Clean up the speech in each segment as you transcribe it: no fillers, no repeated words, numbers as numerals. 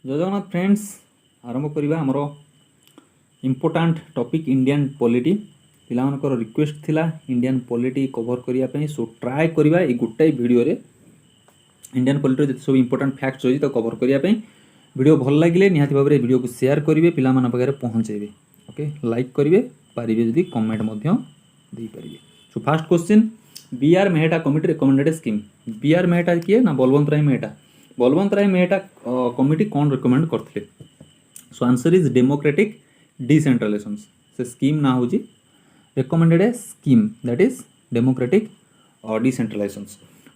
जय जगन्नाथ फ्रेंड्स आरंभ करवा आमर इम्पोर्टाट टॉपिक इंडियन पॉलिटी पिलामानकर रिक्वेस्ट थिला इंडियन पॉलिटी कवर करने सो ट्राए करवा ये गोटाए वीडियो रे इंडियन पॉलिटी जो सब इम्पोर्टाट फैक्ट्स अच्छी तो कवर करने वीडियो भल लगे निहाती भाव में वीडियो को शेयर करेंगे पिला पाखे पहुँचे ओके लाइक करेंगे पारे जदि कमेंट दे पारे। So first question B R Mehta committee recommended scheme B R Mehta किए ना बलवंत राय मेहटा बलवंत राय मेहटा कमिटी कौन रिकमेंड करते। So answer is democratic decentralisation से स्कीम ना हूँ recommended a scheme that is democratic decentralisation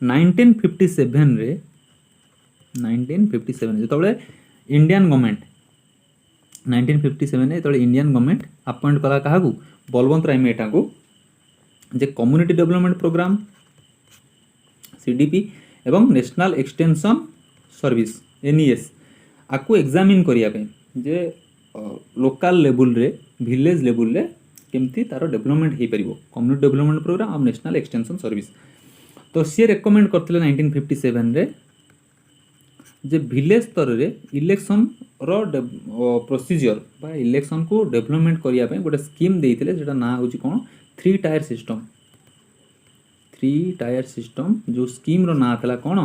1957 रे 1957 जो इंडियन गवर्नमेंट 1957 जो इंडियन गवर्नमेंट अपॉइंट कला क्या बलवंत राय मेहटा को जे कम्युनिटी डेवलपमेंट प्रोग्राम सीडीपी एवं नेशनल एक्सटेंशन सर्विस एनईएस आपको एग्जामिन करने जे लोकल लेवल रे विलेज लेवल रे केमती तार डेवलपमेंट हो पार कम्युनिटी डेवलपमेंट प्रोग्राम और नेशनल एक्सटेंशन सर्विस तो सी रेकमेंड करते 1957 रे जे विलेज स्तर रे इलेक्शन रो प्रोसीजर बा इलेक्शन को डेवलपमेंट करने गोटे स्कीम देते जेटा ना हूँ कौन 3 टायर सिस्टम जो स्कीम रो ना था कौन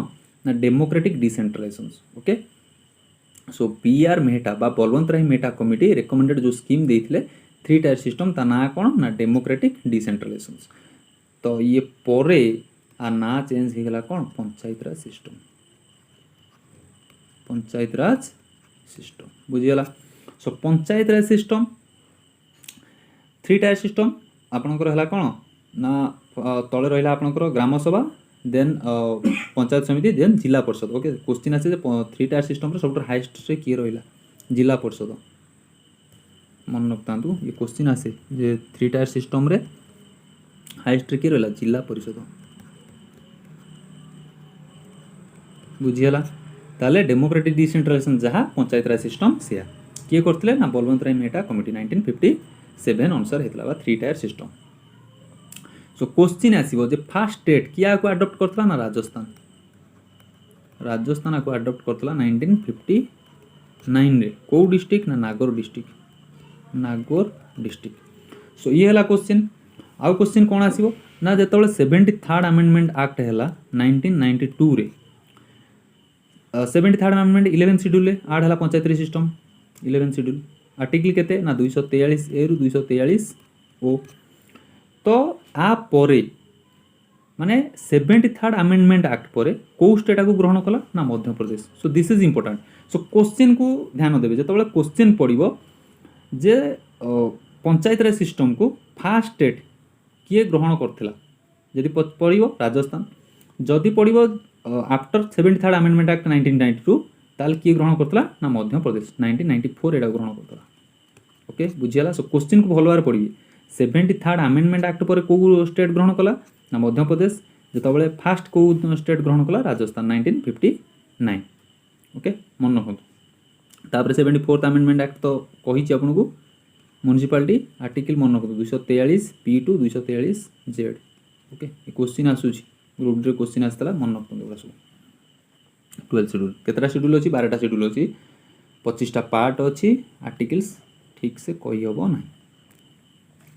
ना democratic decentralisation okay. So B R Mehta बा बलवंत राय मेहटा कमिटी रेकमेंडेड जो स्कीम देते 3 टायर सिस्टम ता ना कौन ना डेमोक्रेटिक डिसेंट्रलाइजेशन तो ये परे आ ना चेंज हो गला कौन पंचायत राज सिस्टम बुझीगला। सो panchayat raj system 3 tier system आपणकर है कौन ना तले रहा आपणकर ग्राम सभा देन पंचायत समिति देन जिला परिषद ओके। क्वेश्चन आसे 3 टायर सिस्टम सब हाइस्ट से किए रहा जिला परिषद मन रखता ये क्वेश्चन आसे जे 3 टायर सिस्टम रे हाइस्ट किए रहा जिला परिषद बुझीगला। ताले डेमोक्रेटिक डिसेंट्रलाइजेशन जहाँ पंचायत राज सिस्टम से किए करते ना बलवंत राय मेहटा कमिटी 1957 अनुसार होता 3 टायर सिस्टम। सो क्वेश्चन आसो जे फास्ट स्टेट किया को अडॉप्ट करता ना राजस्थान को अडॉप्ट करता 1959 रे कौ डिस्ट्रिक्ट ना नागौर डिस्ट्रिक्ट। सो ये है क्वेश्चन आउ क्वेश्चन कौन आसो ना जो 73rd अमेंडमेंट एक्ट है 1992 रे 73rd अमेंडमेंट 11 शेड्यूल आड है पंचायत सिस्टम 11 शेड्यूल आर्टिकल केते ना 243 ए रु 243 ओ तो आ परे माने 73rd अमेंडमेंट एक्ट परे को स्टेट को ग्रहण कला ना Madhya Pradesh. So this is important. So question को ध्यान देवे जो क्वेश्चन पड़ो जे पंचायत राज सिस्टम को फास्ट स्टेट किए ग्रहण करथिला यदि पड़ो राजस्थान जदि पड़ो आफ्टर 73rd अमेंडमेंट एक्ट 1992 ताल किए ग्रहण करथिला ना मध्य प्रदेश 1994 एटा ग्रहण करथिला ओके बुझियाला। सो क्वेश्चन को भल भाव पढ़िए 73rd अमेंडमेंट एक्ट पर को स्टेट ग्रहण कला ना मध्य प्रदेश जो फास्ट को स्टेट ग्रहण कला राजस्थान 1959 ओके मन रखु। तापर 74th अमेंडमेंट एक्ट तो कही आपन को म्युनिसिपालिटी आर्टिकल मन रखु 243 P2 243 Z ओके। क्वेश्चन आसूची ग्रुप रे क्वेश्चन आसला मन रखु सब 12 शेड्यूल केतरा शेड्यूल अछि 12टा शेड्यूल अछि 25टा पार्ट अछि आर्टिकल्स ठीक से कही हबो ना।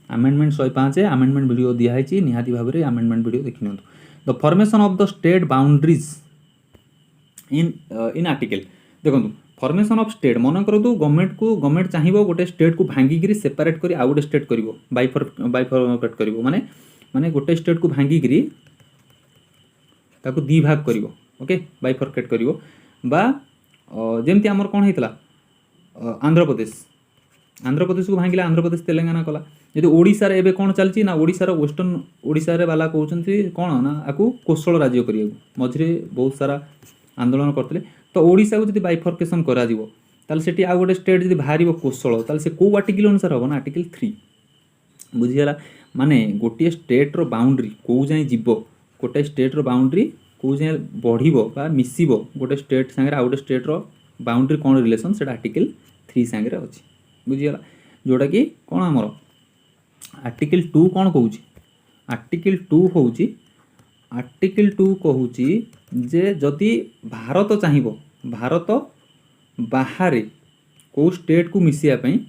अमेंडमेंट 105 है अमेंडमेंट वीडियो दिया है निहाती भाव में अमेंडमेंट वीडियो देखि नियंतु। The formation of the state boundaries in article देखो फॉर्मेशन ऑफ स्टेट मन कर गवर्नमेंट चाहिए गोटे स्टेट को भांगिकी सेपरेट कर आउ गोटे स्टेट कर बाइफरकेट कर माने गोटे स्टेट को भांगिकी ताको दी भाग कर ओके बाइफरकेट कर जमती आमर कौन होता आंध्र प्रदेश को भांगिला आंध्र प्रदेश तेलंगाना कला यदि ओडिशा रे एबे कौन चलची ना ओडिशा रो वेस्टर्न ओडिशा रे वाला कहउछंती कौन ना आकु कोशल राज्य करिया मझरे बहुत सारा आंदोलन करते तो ओडिशा को जदि बाइफरकेशन करा जिवो ताल सेठी आ गोटे स्टेट जदि बाहरिबो कोशल ताल से को आर्टिकल अनुसार हो ना आर्टिकल 3 बुझिगला। माने गोटे स्टेट रो बाउंड्री को जाय जिवो गोटे स्टेट रो बाउंड्री को जाय बढ़िबो बा मिसिबो गोटे स्टेट संगे आ गोटे स्टेट रो बाउंड्री कौन रिलेशन सेटा आर्टिकल 3 संगे अछि बुझिगला जोटा कि कौन आमर आर्टिकल 2 कौन कहूँ आर्टिकल 2 हूँ आर्टिकल 2 कहूँ जे जदि भारत चाहिए भारत बाहर कौ स्टेट को मिसाइवाई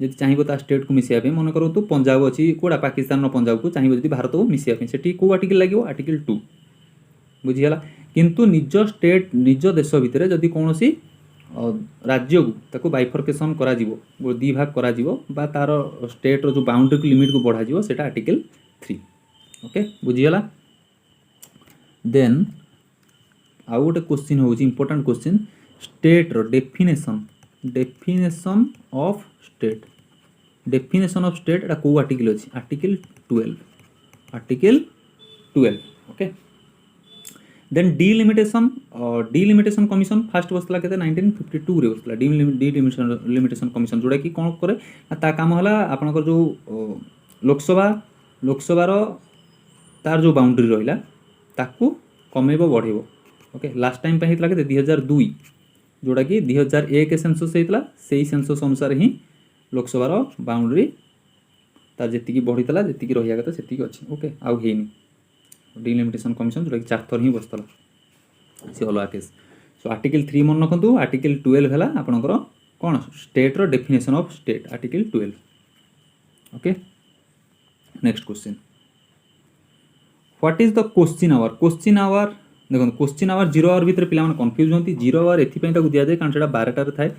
जब चाहिए ता स्टेट को मिसाइवाई मन करो तो पंजाब अच्छी कौटा पाकिस्तान पंजाब को चाहिए जब भारत को मिसाइवाई से कौ आर्टिकल लगे आर्टिकल 2 बुझीगला किंतु निज स्टेट निज देश भितर जदि कौन राज्य को ताको बाइफर्केशन करा जीवो दी भाग करा जीवो बा तार स्टेट रो जो बाउंड्री को लिमिट को बढ़ा जीवो सेटा आर्टिकल 3 ओके बुझीगला देन आउ गोटे क्वेश्चन होउची इंपोर्टेंट क्वेश्चन स्टेट रो डेफिनेशन ऑफ स्टेट एटा को आर्टिकल अछि article 12 okay then delimitation commission first बसला केते 1952 रे बसला डिलिमिटेशन कमिशन जोड़ा कि कोन करे ता काम होला आपनकर जो लोकसभा रो तार जो बाउंड्री रहिला ताकू कमेबो बढ़ेबो ओके लास्ट टाइम पे हेतला के 2002 जोड़ा कि 2001 सेंसस हेतला सेही सेंसस अनुसार ही लोकसभा रो बाउंड्री तार जेतिकी बढ़ितला जेतिकी रहिया कथा सेतिकी अछि ओके आउ हेनी डिलिमिटेशन कमिशन जोटा कि 4 थर ही बसला से अलग केस सो आर्टिकल 3 मन रखु आर्टिकल 12 है आपंकर कौन स्टेट रो definition of state article 12 okay next question what is the question hour देखो क्वेश्चन आवर 0 आवर भीतर पिला माने कंफ्यूज होंती 0 आवर एथि पई ताकू दिया जाय कारण सेटा 12 टार थाए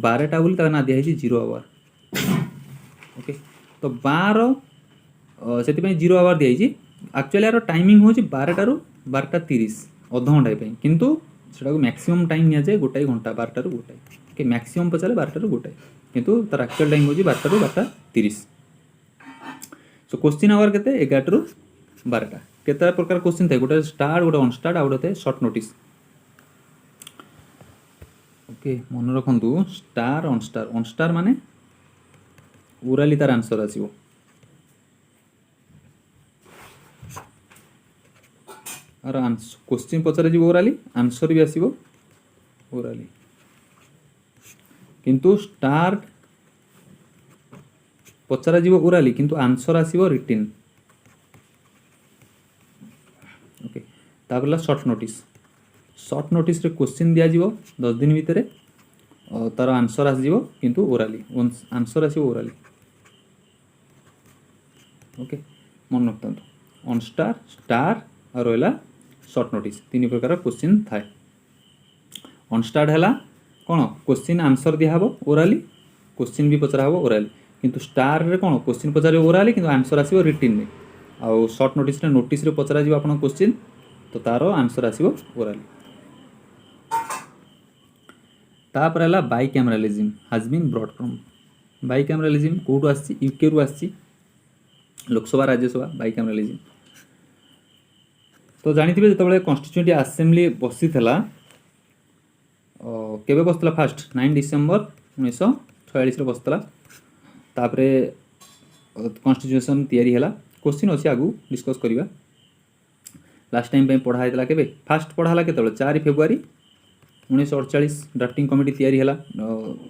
12 बोली ता ना दिया है 0 आवर ओके तो 12 सेति पई 0 आवर दिया है एक्चुअली यार टाइमिंग हो 12 12:30 अध घंटा किंतु सेटा को मैक्सिमम टाइम निया जाए गोटाई घंटा 12 गोटाई ओके मैक्सिमम पचारे 12 गोटाई किंतु तार एक्चुअल टाइम हो 12 12:30 सो क्वेश्चन आवर केते 11 12 केते प्रकार क्वेश्चन थाए गोटे स्टार्ट गोटे अनस्टार्ट आ गोटे शॉर्ट नोटिस ओके मन रखंतु स्टार अनस्टार माने ओराली तार आंसर आसीबो और क्वेश्चन पचारे जीव ओराली आंसर भी आसीबो ओराली किंतु स्टार्ट पचारा जीव ओराली किंतु आंसर आसीबो रिटन ओके ताबला शॉर्ट नोटिस रे क्वेश्चन दिया जीव 10 दिन भितर तार आंसर आसीबो किंतु ओराली आंसर आसीबो ओराली ओके मन रखतंतु ऑन स्टार और रहला शॉर्ट नोटिस 3 प्रकार क्वेश्चन थाए ऑन स्टार्ट हैला कोन क्वेश्चन आंसर दिया हबो ओराली क्वेश्चन भी पचरा हबो ओराली किंतु स्टार रे कोन क्वेश्चन पचारे ओराली किंतु आंसर आसीबो रिटन रे आ शॉर्ट नोटिस रे पचरा जीव आपन क्वेश्चन तो तारो आंसर आसीबो ओराली तापर हैला बाइकैमरालिज्म हैज बीन ब्रॉट फ्रॉम बाइकैमरालिज्म कोठो आछि यूके रु आछि लोकसभा राज्यसभा बाइकैमरालिज्म तो जानी थे जो कॉन्स्टिट्यूएंट असेंबली बसी केबे बसला फास्ट 9 डिसेंबर 1946 बसला तापरे कॉन्स्टिट्यूशन तैयारी हैला क्वेश्चन अच्छी आगु डिस्कस करवा लास्ट टाइम पढ़ाई केबे फास्ट पढ़ाला के 4 फेब्रुआरी 1948 ड्राफ्टिंग कमिटी तैयारी हैला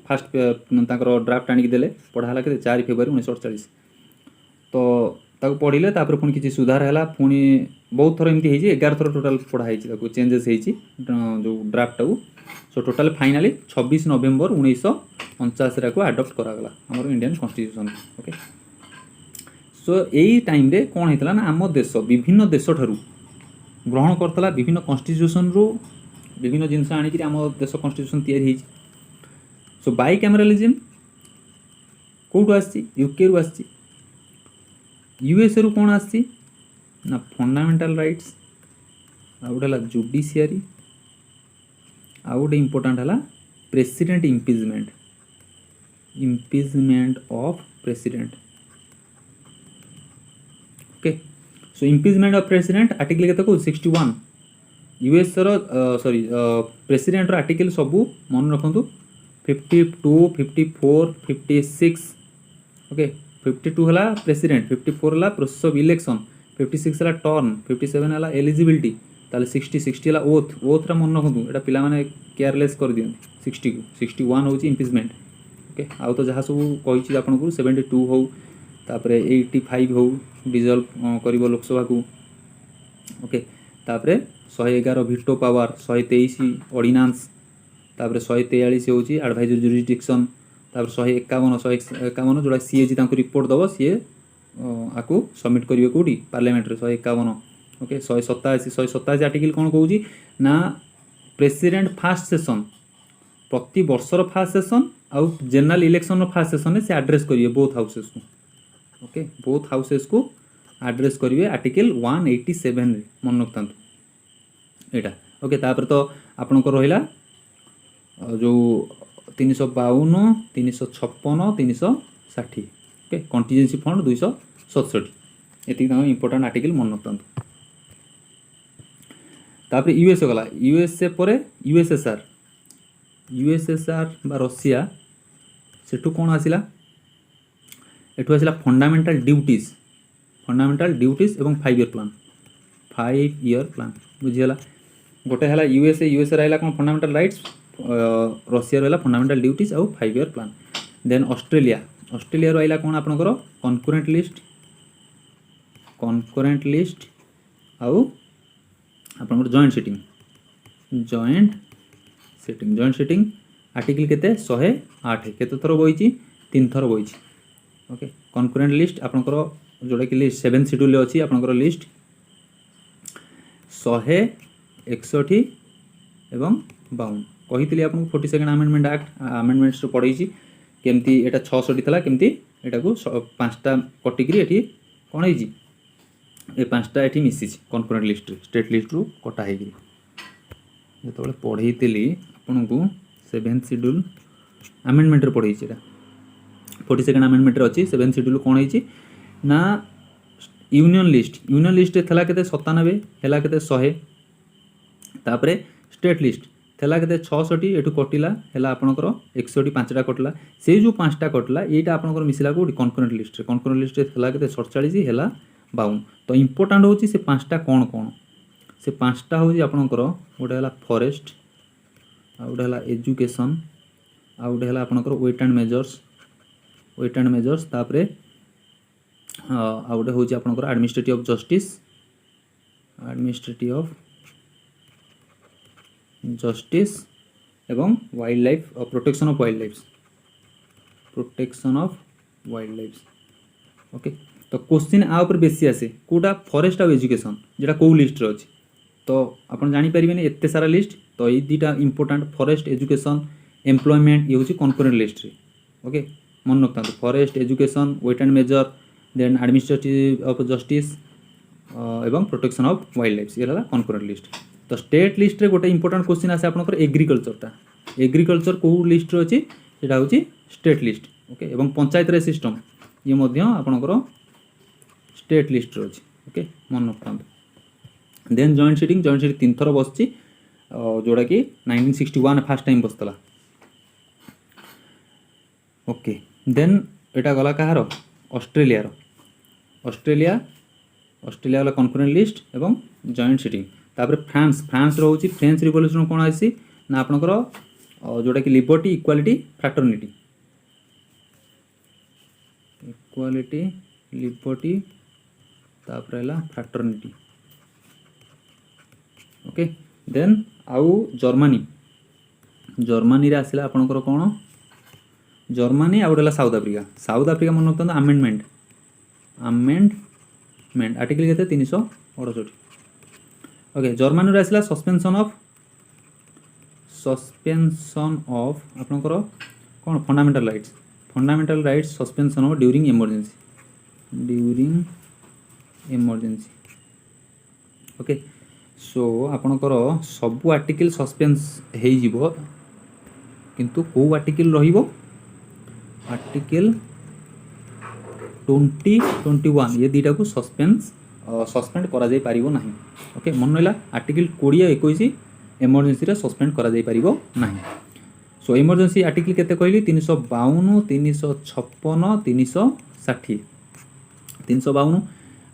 फास्ट ड्राफ्ट आनिक देले पढ़ाला के 4 फेब्रुआरी 1948 तो ताको पढ़िले तापर पुणी किसी सुधार हैला पुणी बहुत थर एमती होइछि 11 थर टोटल पढ़ाई ताको चेंजेस होइछि जो ड्राफ्ट टाको सो टोटल फाइनली 26 नवेम्बर 1949 को अडॉप्ट करा गला हमर इंडियन कॉन्स्टिट्यूशन ओके सो एई टाइम रे कोन हेतला ना आम देश विभिन्न देश ठारू ग्रहण करतला विभिन्न कॉन्स्टिट्यूशन रो विभिन्न जिंस आनी कि आम देश कॉन्स्टिट्यूशन तैयारी होइछि सो बाइकैमरालिज्म कोठो आछि यूके रु आछि यूएसए रु कौन आसी ना फंडामेंटल राइट्स आ गोटे जुडिशियरी आ गोटे इंपोर्टेंट है president impingement of president okay so impingement of president article केते को 61 यूएस रो सॉरी प्रेसिडेंट रो आर्टिकल सबू मन रखंतु 52 54 56 ओके 52 हला प्रेसिडेंट 54 हला प्रोसेस ऑफ इलेक्शन 56 हला टर्न 57 हला एलिजिबिलिटी ताले 60 हला ओथ रा मन रखंतु एटा पिला माने केयरलेस कर दियन 60 को 61 होची इम्पिचमेंट ओके आउ तो जहा सब कहि छी आपन को 72 हो तापरे 85 हो डिजॉल्व करिवो लोकसभा को ओके तापरे 111 भिटो पावर 123 ऑर्डिनेंस तापर 143 होची एडवाइजरी जुरिडिक्शन तापर 151 जोड़ा सीएजी तांको रिपोर्ट दबो सीए आकु सबमिट करिवे कोडी पार्लियामेंट रे 151 ओके 187 आर्टिकल कोन कहूची ना प्रेसिडेंट फास्ट सेशन प्रति वर्षर फास्ट सेशन आउ जनरल इलेक्शन फास्ट सेशन से एड्रेस करिवे बोथ हाउसेस को ओके बोथ हाउसेस को एड्रेस करिवे आर्टिकल 187 रे मन रखतांतु एटा ओके तापर तो आपन को रहिला जो 352 356 360 ओके कंटीजेंसी फंड 267 एति इंपोर्टेंट आर्टिकल मन रखतांतु तापर यूएसए गला यूएसए परे यूएसएसआर बा रशिया सेठू कौन आसिला एठू आसिला फंडामेंटल ड्यूटीज एवं 5 ईयर प्लान बुझीगला गोटे है यूएसए रहा कौन फंडामेंटल राइट्स रशिया रहा फंडामेंटल ड्यूटीज आउ 5 ईयर प्लान देन ऑस्ट्रेलिया रहा कौन आपनकर कनकरेंट लिस्ट आउ आपनकर जॉइंट सेटिंग आर्टिकल केते 108 केते थर बइची 3 थर बइची ओके कनकरेंट लिस्ट आपनकर जोड़ा कि लिस्ट 7 शेड्यूल अछि आपनकर लिस्ट 161 एवं 52 कहितली आपन 42nd अमेंडमेंट एक्ट अमेंडमेंट्स पढैची केमती एटा 66 थला केमती एटा को पांचटा कटिकरी एठी कोन हैची ए पांचटा एठी मिसिची कनकरेंट लिस्ट स्टेट लिस्ट रू कटा हेगी जेतबेले पढैतली आपन को 7th शेड्यूल अमेंडमेंट रे पढैची एटा 42nd अमेंडमेंट रे अछि 7th शेड्यूल कोन हैची ना यूनियन लिस्ट थला केते 97 हेला केते 100 तापरे स्टेट लिस्ट थला केते 66 एटू कटिला हेला आपनकर 61 पांचटा कटला से जो पांचटा कटला एटा आपनकर मिसिला कोडी कनकरेंट लिस्ट रे थला केते 47 हेला 52 तो इंपोर्टेंट होची से पांचटा कोन से पांचटा होची आपनकर गोटे हला फॉरेस्ट आ गोटे हला एजुकेशन आ गोटे हला आपनकर वेट एंड मेजर्स तापरे आ गोटे होची आपनकर एडमिनिस्ट्रेटिव जस्टिस एवं wild life protection of wild life okay तो क्वेश्चन आ ऊपर बेसी आसे कोटा फॉरेस्ट और एजुकेशन जेटा को लिस्ट रे अछि तो आपन जानि परिबेनी एत्ते सारा लिस्ट तो ए दीटा इंपोर्टेंट फॉरेस्ट एजुकेशन एम्प्लॉयमेंट ये होची कनकरेंट लिस्ट रे ओके मन रखता forest education weight and measure then administrative of justice एवं प्रोटेक्शन ऑफ वाइल्ड लाइफ ये रहा कनकरेंट लिस्ट तो स्टेट लिस्ट रे गोटे इंपोर्टेंट क्वेश्चन आसे आपनकर एग्रीकल्चर को लिस्ट रे अछि सेटा होची स्टेट लिस्ट ओके एवं पंचायत रे सिस्टम ये मध्य आपनकर स्टेट लिस्ट रे अछि ओके मन रखता देन जॉइंट सीटिंग 3 थर बसची जोड़ा कि 1961 फर्स्ट टाइम बसतला ओके देन एटा गला कहार ऑस्ट्रेलिया वाला कनकरेंट लिस्ट एवं जॉइंट सीटिंग तापर फ्रांस रोची फ्रेंच रिवॉल्यूशन कौन आसी ना आपनकर जोड़ा कि लिबर्टी इक्वालिटी लिबर्टी तापर हला फ्रैटर्निटी ओके देन आउ जर्मनी रे आसिला आपनकर कोन जर्मनी आउ हला साउथ अफ्रीका मन रखता अमेंडमेंट आर्टिकल केते 368 ओके जर्मनी रे आसिला सस्पेंशन ऑफ आपनकर कोन fundamental rights suspension of during emergency okay so आपनकर सब आर्टिकल सस्पेंस हेई जिवो किंतु को आर्टिकल रहिबो आर्टिकल 2021 ये दीटा को सस्पेंड करा जाई परिबो नाही ओके मन रहिला आर्टिकल 20 21 इमरजेंसी रे सस्पेंड करा जाई परिबो नाही सो इमरजेंसी आर्टिकल केते कहली 352 356 360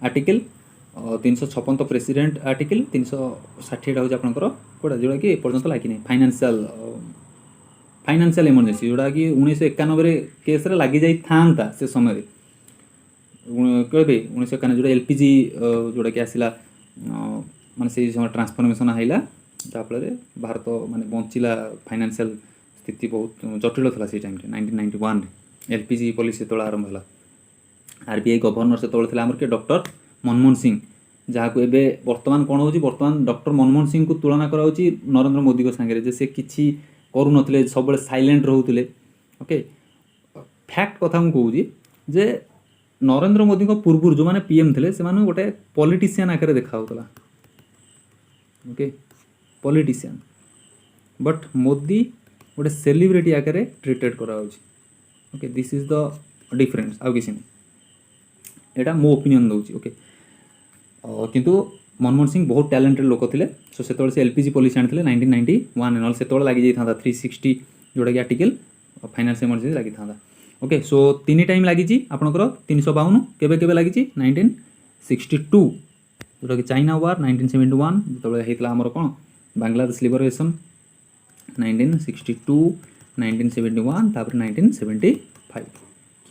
आर्टिकल 356 तो प्रेसिडेंट आर्टिकल 360 हूँ आपंकर कौटा जोड़ा कि एपर्तंत लगी नहीं फाइनेंशियल इमरजेंसी जोड़ा कि 1991 केस लगी जाई था से समय कहे 1991 जोड़ा एलपीजी जोड़ा कि आसला माने से समय ट्रांसफॉर्मेशन आइला जहाँफल भारत माने बंचिला फाइनेंशियल स्थिति बहुत जटिल था से टाइम 1991 एलपीजी पॉलिसी जो आरंभ है आरबीआई गवर्नर से थे आमर के डॉक्टर मनमोहन सिंह जहाँ को एबे वर्तमान कौन हो वर्तमान डॉक्टर मनमोहन सिंह को तुलना कराउछि नरेंद्र मोदी को सांगे जे से किछि करू नथिले सब साइलेंट रहउथिले ओके फैक्ट कथा मु कहूछि जे नरेंद्र मोदी को पूर्व जो माने पीएम थे से माने गोटे पॉलिटिशियन आकर देखा होतला ओके पॉलिटिशियन बट मोदी गोटे सेलिब्रिटी आकर ट्रीटेड करा okay this is the difference आउ किसी एटा मो ओपिनियन दउछि ओके किंतु मनमोहन सिंह बहुत टैलेंटेड लोक थे सो से एलपीजी पॉलिसी आनी 1991 नल से लगी जाता 360 जोटा कि आर्टिकल फाइनेंस इमरजेंसी लगी था ओके सो तीन टाइम लगी आपंकर 352 केबे केबे लगी 1962 जोटा कि चाइना वार 1971 जो होता आमर कौन बांग्लादेश लिबरेशन 1962 1971 तापर 1975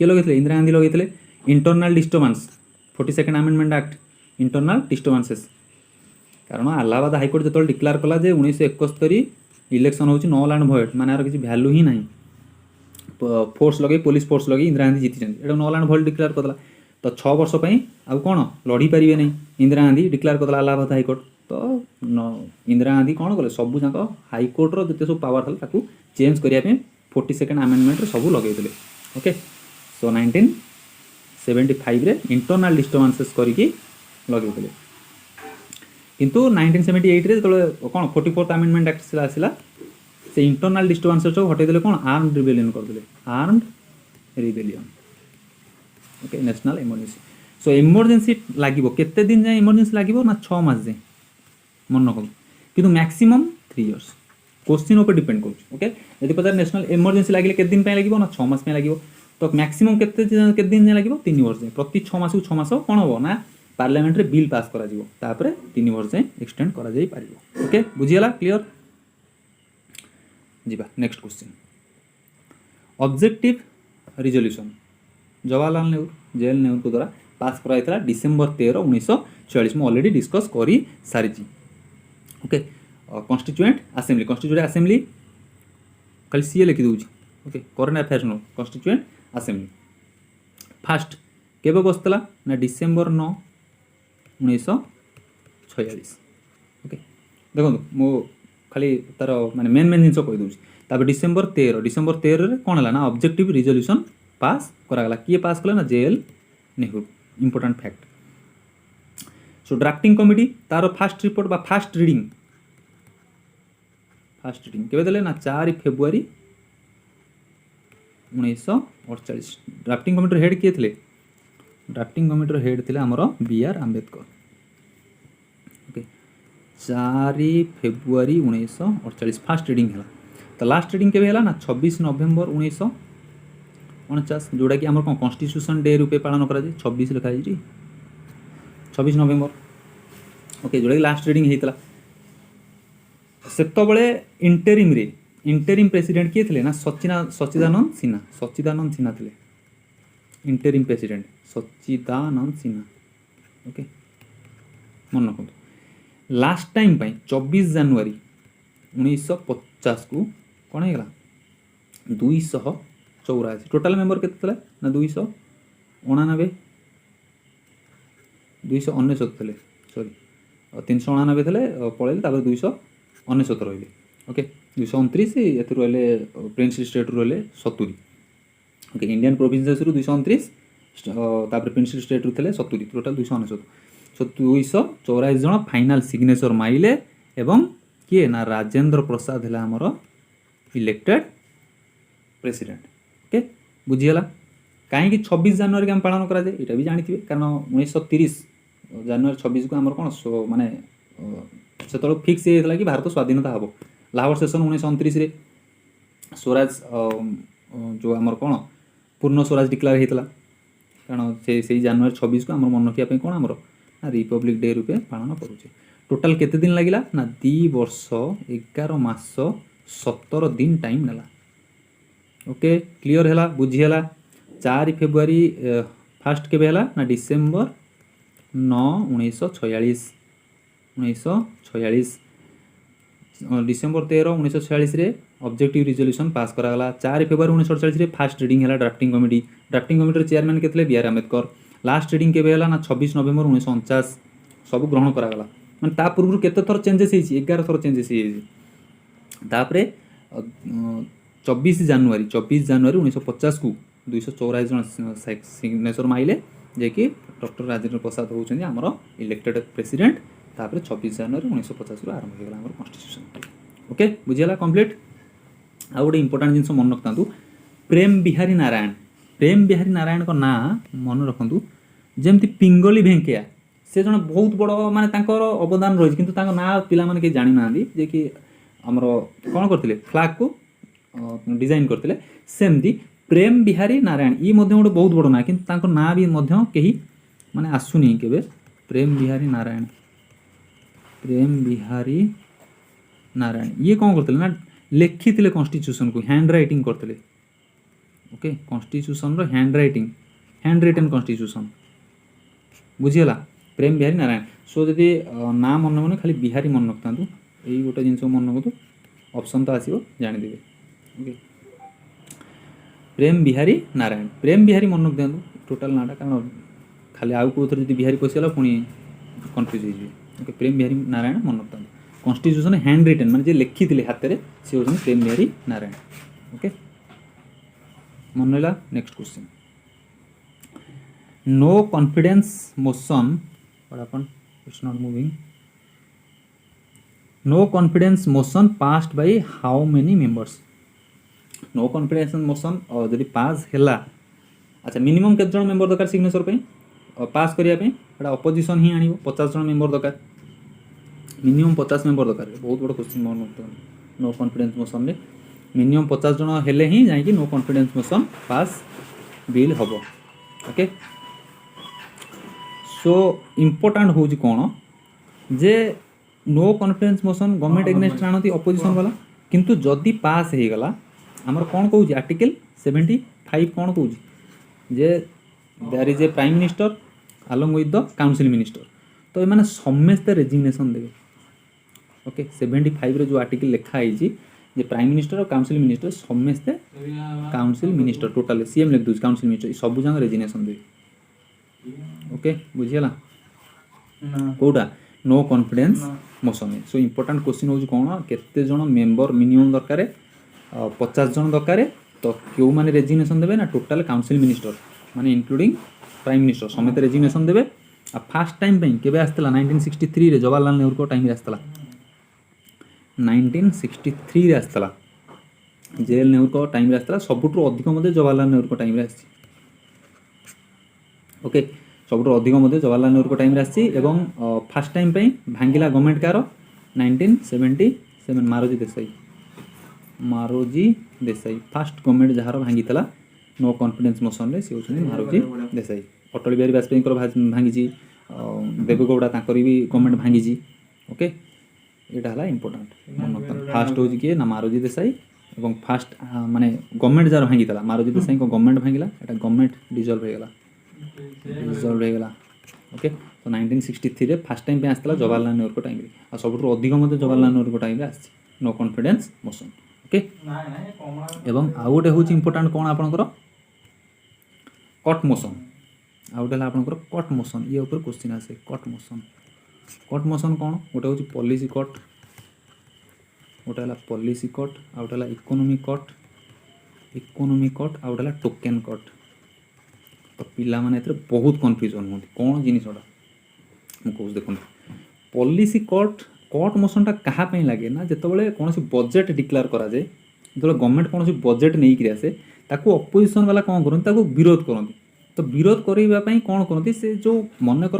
किए लगे इंदिरा गांधी लगे internal disturbance 42nd amendment act internal disturbances कारण इलाहाबाद हाईकोर्ट जो डिक्लेयर कला 1971 इलेक्शन हूँ नल एंड भॉइड माने यार किसी भैल्यू ही नहीं फोर्स लगे पुलिस फोर्स लगे इंदिरा गांधी जीति ये नल एंड भॉइड डिक्लेयर करदेला तो 6 वर्ष आउ कौन लड़ी पारे नहीं इंदिरा गांधी डिक्लेयर करदेला इलाहाबाद हाईकोर्ट तो इंदिरा गांधी कौन कले सबू जाक हाईकोर्टर जिते सब पावर था चेंज करने 42nd अमेंडमेंट सब लगे ओके सो 1975 रे इंटरनल डिस्टर्बांसेस करके लगे किंतु 1978 रे जो कौन 44th अमेंडमेंट एक्ट आसला से इंटरनल डिस्टर्बांसेस जो हटेदेले कौन आर्म्ड रिबेलियन करदेले armed rebellion okay national emergency so emergency लागिबो केते दिन जाए इमरजेंसी लागिबो ना 6 मास जाए मन रखो किंतु मैक्सिमम 3 इयर्स क्वेश्चन ऊपर डिपेंड करूछ ओके यदि पचार नेशनल इमरजेंसी लागिले केते दिन पे लागिबो ना 6 मास पे लागिबो तो मैक्सिमम केते दिन जाए लागिबो 3 वर्ष जाए प्रति 6 मास को 6 मास कोन हो ना पार्लियामेंट रे बिल पास करा जिवो तापरे 3 वर्ष जाए एक्सटेंड करा जाई पारिबो ओके बुझियला क्लियर जीवा next question objective resolution Jawaharlal Nehru JL Nehru को द्वारा पास कराइला डिसेंबर 13 1946 में ऑलरेडी डिस्कस करी सारी ओके कॉन्स्टिट्यूएंट असेंबली खाली सीए लिखि दूची okay current affairs no constituent assembly first केबे बसतला ना डिसेंबर 9 1946 ओके देखो मो खाली तार माने मेन जिनस कहि दूची तापर डिसेंबर 13 रे कोन हला ना ऑब्जेक्टिव रिजोल्यूशन पास करागला किए पास कला ना JL Nehru important fact so drafting committee तार फास्ट रिपोर्ट बा फास्ट रीडिंग केबे देले ना 4 फेब्रुआरी 1948 ड्राफ्टिंग कमिटी हेड किए थे ड्राफ्टिंग कमिटी हेड थे आमर B R Ambedkar okay 4 February 1948 first reading है तो लास्ट रीडिंग केबे है ना 26 नवेम्बर 1949 जोड़ा कि आम कौन कॉन्स्टिट्यूशन डे रूपे पालन करा 26 लिखा 26 नवेम्बर ओके जोड़ा कि लास्ट रीडिंग होता सेतबले इंटेरिम प्रेसिडेंट किए थे ना सच्चिदानंद सिन्हा थे इंटेरिम प्रेसिडेंट सच्चिदानंद सिन्हा ओके मन रखो लास्ट टाइम 24 जनवरी 1950 को कौन है 284 टोटाल मेंबर केते ना 299 थे सॉरी 399 थे पड़े तापर 299 रही ओके 229 ये रही प्रिंसिपल स्टेट रही 70 ओके इंडियन प्रोविंसेस रु 229 तापर प्रिंसिपल स्टेट रु थे 70 टोटाल 299 सो 284 जन फाइनाल सिग्नेचर माइले एवं किए ना राजेंद्र प्रसाद है आमर इलेक्टेड प्रेसिडेंट ओके बुझीगला कहीं 26 जनवरी आम पालन करा जाए ये भी जानते कारण 1930 जनवरी 26 को आम कौन माने से फिक्स होता कि भारत स्वाधीनता हम लाहौर सेशन 1929 स्वराज जो आमर कौन पूर्ण स्वराज डिक्लेयर होता कारण से जनवरी 26 को आम मन रखापी कौन आमर रिपब्लिक डे रूपे पालन करुचे टोटाल केते दिन लगिला ना 2 वर्ष 11 मास 17 दिन टाइम नेला ओके क्लियर है बुझीगला 4 फेब्रुआरी फास्ट केबे है ना December 9 1946 December 13 1946 objective resolution pass करागला 4 फेब्रुआरी 1948 फास्ट रीडिंग है ड्राफ्टिंग कमिटी चेयरमैन के B R Ambedkar last reading के ना 26 नवेम्बर 1949 सब ग्रहण करागला माने ता पूर्व केते थर चेंजेस होई 11 थर चेंजेस होई तापरे 24 जनवरी 1950 को 284 जन सिग्नेचर माइले जे कि डॉक्टर राजेंद्र प्रसाद होउछन्ती हमर इलेक्टेड प्रेसिडेंट तापरे 26 जनवरी 1950 रु आरंभ होगला हमर कॉन्स्टिट्यूशन ओके बुझियला कंप्लीट आ गोटे इंपोर्टेंट जिनस मन रखतांतु प्रेम बिहारी नारायण को ना मन रखंतु जेमती पिंगली भेंकैया से जन बहुत बड़ माने तांकर अवदान रही किंतु तांको ना पिला माने के जानि नांदी जे कि हमर कोन करथिले फ्लैग को डिजाइन करथिले सेमती प्रेम बिहारी नारायण ई मध्ये गोटे बहुत बड़ ना किंतु तांको ना भी मध्ये केही माने आसुनी केबे प्रेम बिहारी नारायण ये कौन करते ना लिखी कॉन्स्टिट्यूशन को हैंड राइटिंग करते ओके कॉन्स्टिट्यूशन रो हैंड रिटन कॉन्स्टिट्यूशन बुझीगला प्रेम बिहारी नारायण सो जदि ना मन मन खाली बिहारी मन रखता यही गोटे जिन मन रखु ऑप्शन तो आसो जानीदेवे ओके प्रेम बिहारी मन रख दिखाँ टोटाल नाटा कारण खाली आउ कौ थोड़े बिहारी पशिगला पुणी कन्फ्यूज हो ओके प्रेम बिहारी नारायण मन रखता कॉन्स्टिट्यूशन हैंड रिटन माने जे लिखी थे हाथ में सी होती प्रेम बिहारी नारायण ओके मन रहा next question no confidence motion it's not moving no confidence motion passed by how many members no confidence motion जदि पास हैला अच्छा मिनिमम केते जन मेंबर दरकार सिग्नेचर पे पास करिया पे एटा अपोजिशन ही आनिबो 50 जन मेंबर दरकार मिनिमम 50 मेंबर दरकार बहुत बड़ क्वेश्चन मन नो कॉन्फिडेंस मोशन में मिनिमम 50 जन हेले ही जाई कि no confidence motion pass bill हबो ओके सो इंपोर्टेंट हो जी कोन जे no confidence motion government against आनती अपोजिशन वाला किंतु जदि पास हे गला हमर कोन कहू आर्टिकल 75 कोन कहू जे there is a prime minister along with the council minister तो ये समस्ते रेजिग्नेशन देवे ओके 75 रे जो आर्टिकल लिखा है जे प्राइम मिनिस्टर और काउंसिल मिनिस्टर समस्ते काउंसिल मिनिस्टर टोटल सीएम लिख दूस काउंसिल मिनिस्टर सब जगह रेजिग्नेशन देवे ओके बुझियला कोडा no confidence motion so important question हो कोन केते जण मेंबर मिनिमम दरकार 50 जण दरकार तो क्यों माने रेजिग्नेशन देवे ना टोटल काउंसिल मिनिस्टर माने इंक्लूडिंग प्राइम मिनिस्टर समेत रेजिग्नेशन देवे आ फास्ट टाइम पे केबे आस्तला 1963 रे जवाहरलाल नेहरू को टाइम रे आस्तला 1963 रे आस्तला जेएल नेहरू को टाइम रे आस्तला सबुठु अधिक मध्ये जवाहरलाल नेहरू को टाइम रे आसी ओके सबुठु अधिक मध्ये जवाहरलाल नेहरू को टाइम रे आसी एवं फास्ट टाइम पे भांगिला गवर्नमेंट कार 1977 मारोजी देसाई फास्ट गवर्नमेंट जहार भांगीतला नो कॉन्फिडेंस मोशन रे से होछन मारोजी देसाई अटल बिहारी वाजपेयी भांगी देवेगौड़ा भी गवर्नमेंट भांगी ओके यहाँ है इंपोर्टेंट फास्ट हो किए ना मारोजी देसाई और फास्ट माने गवर्नमेंट जार भांगी मारोजी देसाई को गवर्नमेंट भांगला एटा गवर्नमेंट डिजल्व होगला ओके तो 1963 रे फास्ट टाइम पे आसला जवाहरलाल नेहरू को टाइम रे आ सबुठु अधिक मते जवाहरलाल नेहरू को टाइम रे आसी नो कॉन्फिडेंस मोशन ओके एवं आ गोटे होची इंपोर्टेंट कोन आपनकर कट मोशन आउटे आपंकर कट मोशन ये ऊपर क्वेश्चन आसे कट मोशन कौन गोटे हूँ पॉलिसी कट गोटे है पॉलिसी कट आउटे है इकोनॉमी कट आउटे है टोकेन कट तो पिला माने बहुत कन्फ्यूजन होती कौन जिनसा मुझे देखो पॉलिसी कट मोशनटा क्या लगे ना जिते कौन बजेट डिक्लेयर करा जाए जो गवर्नमेंट कौन बजेट नहीं कि आसे ताकू अपोजिशन वाला कौन करते विरोध करते तो विरोध करने कौन करती से जो मन कर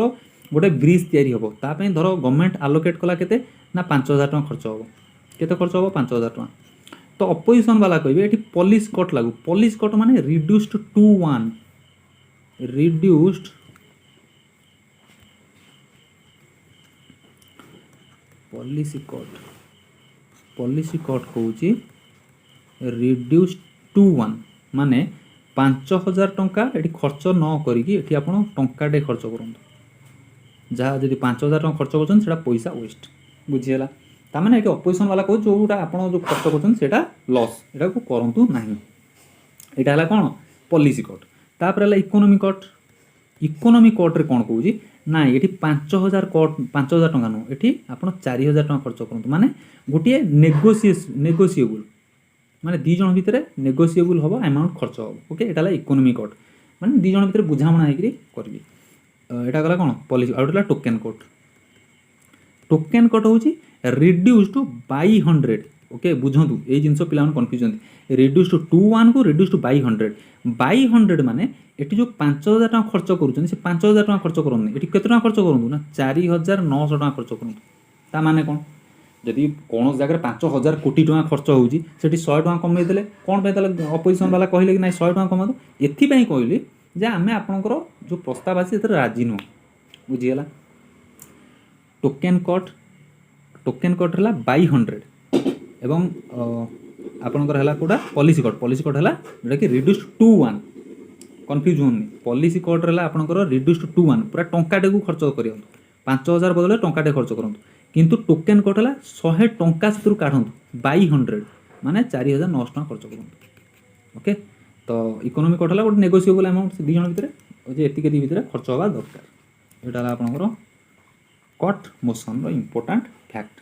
गोटे ब्रिज तैयारी हम तापाई धर गवर्नमेंट आलोकेट कला केते ना 5000 टका खर्च हम केते खर्च हम 5000 टका तो अपोजिशन वाला कहे ये पॉलिस कट लागू पॉलिस कट माने reduced to 1 reduced policy cut कहूँ रिड्यूस्ड टू 1 माने 5000 टंका ये खर्च न करी आप टंकाटे खर्च करूँ जहाँ जब 5000 टका खर्च कर पैसा वेस्ट बुझीगला ताने ये अपोजिशन वाला कहो जोटा आप जो खर्च कर लॉस एटा को करंतु नहीं। यहाँ है कौन पॉलिसी कट तापर है इकोनॉमी कट। इकोनॉमी कट रे कौन कहूँ ना ये 5000 कट 5000 टका नुह ये आप 4000 टका खर्च करूँ माने गोटे नेगोसीएबल माने दी जन भितर नेगोसीएबल हम अमाउंट खर्च हम। ओके यहाँ है इकोनॉमी कट माने दी जन भितर बुझामणा होकर करी। यहाँ गला कौन policy out token cut. Token cut हूँ रिड्यूस टू बाई 100। ओके बुझंतु ये जिनस पिला कन्फ्यूजन रिड्यूस टू 21 को रिड्यूस टू बाई 100। बाई 100 माने ये जो 5000 टका खर्च करुँच से 5000 टका खर्च करूँ ये केते टका खर्च करूँ ना 4900 टका खर्च करूँ। ता माने कौन जदि कौन जगह 5000 कोटी टका खर्च होउची सेठी 100 टका कमे देले कौन पे ताले अपोजिशन वाला कहले कि ना 100 टका कमा दो एथि पई कहली जे आमे आपनकर जो प्रस्ताव आसी एते राजी नो बुझियला। टोकेन कट है बाई 100 एवं आपनकर है कोटा पॉलिसी कट है जोटा कि रिड्यूस टू 1 कन्फ्यूज होनी। पॉलिसी कट है आपनकर रिड्यूस टू 1 पूरा टंकाटे को खर्च कर 5000 बदले टंकाटे खर्च करूँ किंतु टोकेन कट है 100 टंका से काढ़ंतु बाई 100 माने 4900 टका खर्च करूँ। ओके तो इकोनॉमी कट है गोटे नेगोसीएबल अमाउंट दी जन भितर एतिके दी भितर खर्च हवा दरकार। यहाँ आपनकर कट मोशन रो important fact.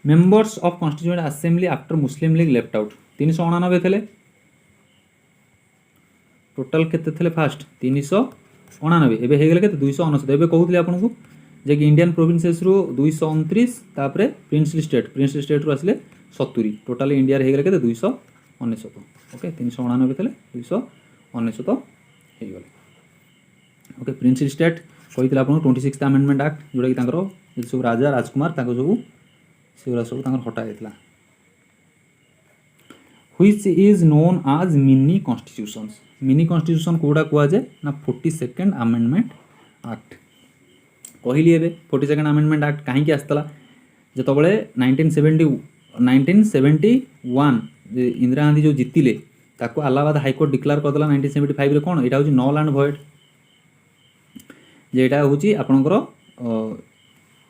Members of constituent assembly after Muslim League left out 399 थे टोटाल केते फास्ट 399 एबे हेगले केते 299 एबे कहूतले आपनको जे कि इंडियन प्रोविंसेस रो 229 तापरे प्रिंसली स्टेट रो आसले 70 टोटाल इंडिया रे हेगले केते 299। ओके 399 थे 299 हे गले। ओके प्रिंसली स्टेट कहितले आपनको 26th अमेंडमेंट एक्ट जोटा कि तांकर सब राजा राजकुमार तांको सब सेगुरा सब हटा जाता which is known as mini constitution. Mini constitution कौटा कहुए ना 42nd अमेंडमेंट एक्ट कहली एवं 42nd अमेंडमेंट एक्ट कहीं आसला जो 1971 इंदिरा गांधी जो जीतिले ताको अलाहाबाद हाईकोर्ट डिक्लेयर करदेला 1975 कौन यहाँ हूँ नल एंड भॉइड जे यहाँ हूँ आपणकर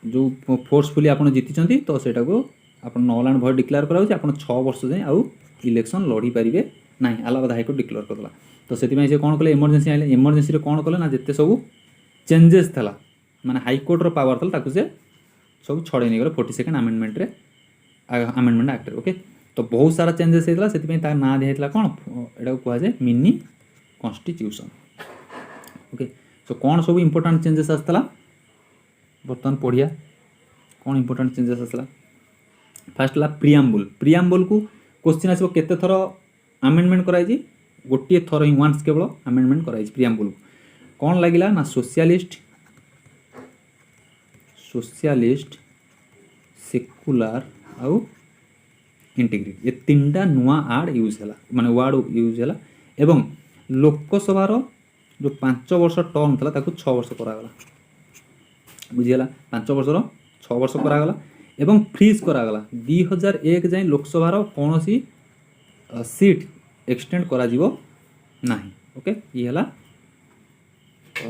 जो फोर्सफुली आप जीति तो सेटा को आप नल एंड भॉइड डिक्लेयर कराऊँ आप 6 वर्ष जाए आउ इलेक्शन लड़ी पारे ना अलाहाबाद हाईकोर्ट डिक्लेयर करदेला। तो से कौन कले इमरजेंसी आए इमरजेंसी कौन कले ना जिते सब चेंजेस था माने हाईकोर्टर पावर था से सब छड़े नहीं गले 42nd अमेंडमेंट एक्ट। ओके तो बहुत सारा चेंजेस होता से ना दिया कौन यहाँ कहुए मिनी कॉन्स्टिट्यूशन। ओके सो कौन सब इम्पोर्टेंट चेंजेस आसला बर्तमान पढ़िया कौन इम्पोर्टेंट चेंजेस आसला। फास्ट है प्रियाम्बल को क्वेश्चन आसो केते थर अमेंडमेंट कराई गोटे थर ही वन्स केवल अमेंडमेंट कराई प्रियाम्बल को कौन लगिला ना सोशलिस्ट सेकुलर आउ इंटीग्रिटी ये 3टा नुआ आर्ड यूज है माने वार्ड यूज है एवं लोकसभार जो 5 वर्ष टर्म था 6 वर्ष करागला बुझीगला 5 वर्षर 6 वर्ष करागला एवं फ्रीज करागला 2001 जाए लोकसभार कौन सी सीट एक्सटेंड करा जीवो नाही। ओके ये है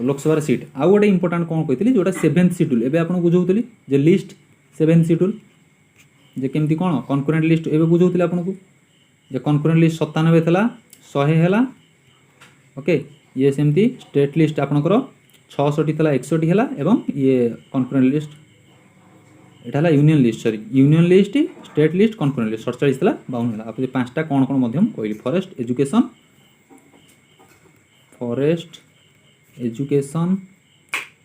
लोकसभा सीट आउ गोटे इंपोर्टेंट कौन कही जोटा 7th शेड्यूल एवं आपको बुझाऊली जे लिस्ट 7th शेड्यूल जे केमती कौन कनकरेंट लिस्ट एवं बुझाऊली आपको जे कनकरेंट लिस्ट 97 था 100 है। ओके ये सेमती स्टेट लिस्ट आपणकर 66 था 61 है एवं ये कनकरेंट लिस्ट यहाँ है union list sorry union list state list concurrent list 47 था 52 है। आप 5टा कौन कौन मध्यम कहली forest education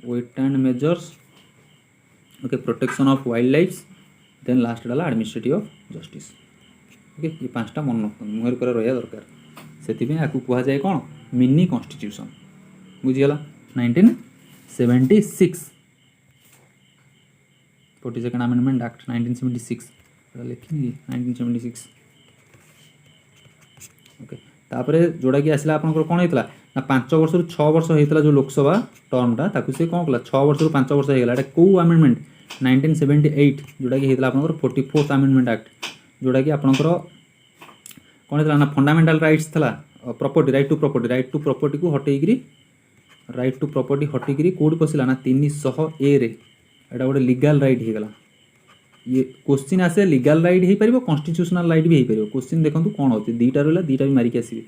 weight and measures. Okay protection of wildlife then last है एडमिनिस्ट्रेटिव ऑफ जस्टिस। ओके ये 5टा मन मुहर कर रहा दरकार से आपको कहुए कौन मिनी कॉन्स्टिट्यूशन बुझीगला। 1976 42nd अमेंडमेंट एक्ट 1976 लिखी 1976। ओके तापरे जोड़ा कि आसला आपन कौन होता ना 5 वर्ष 6 वर्ष होता जो लोकसभा टर्मटा ताकू से कौन कला 6 वर्ष 5 वर्ष होगा एटा कौ अमेंडमेंट 1978 जोड़ा कि होता आपन 44th अमेंडमेंट एक्ट जोड़ा कि आपन कौन होता ना फंडामेंटल राइट्स था प्रॉपर्टी राइट टू प्रॉपर्टी को हटेकरी राइट टू प्रॉपर्टी हटिकी कौट पशिला ना 300A रे एटा गोटे लीगल राइट हो गला ये क्वेश्चन आसे लीगल राइट हो पार कन्स्टिट्यूशनल राइट भी हो पार क्वेश्चन देखो कौन होती दुईटा रहा दुईटा भी मारिक आसबे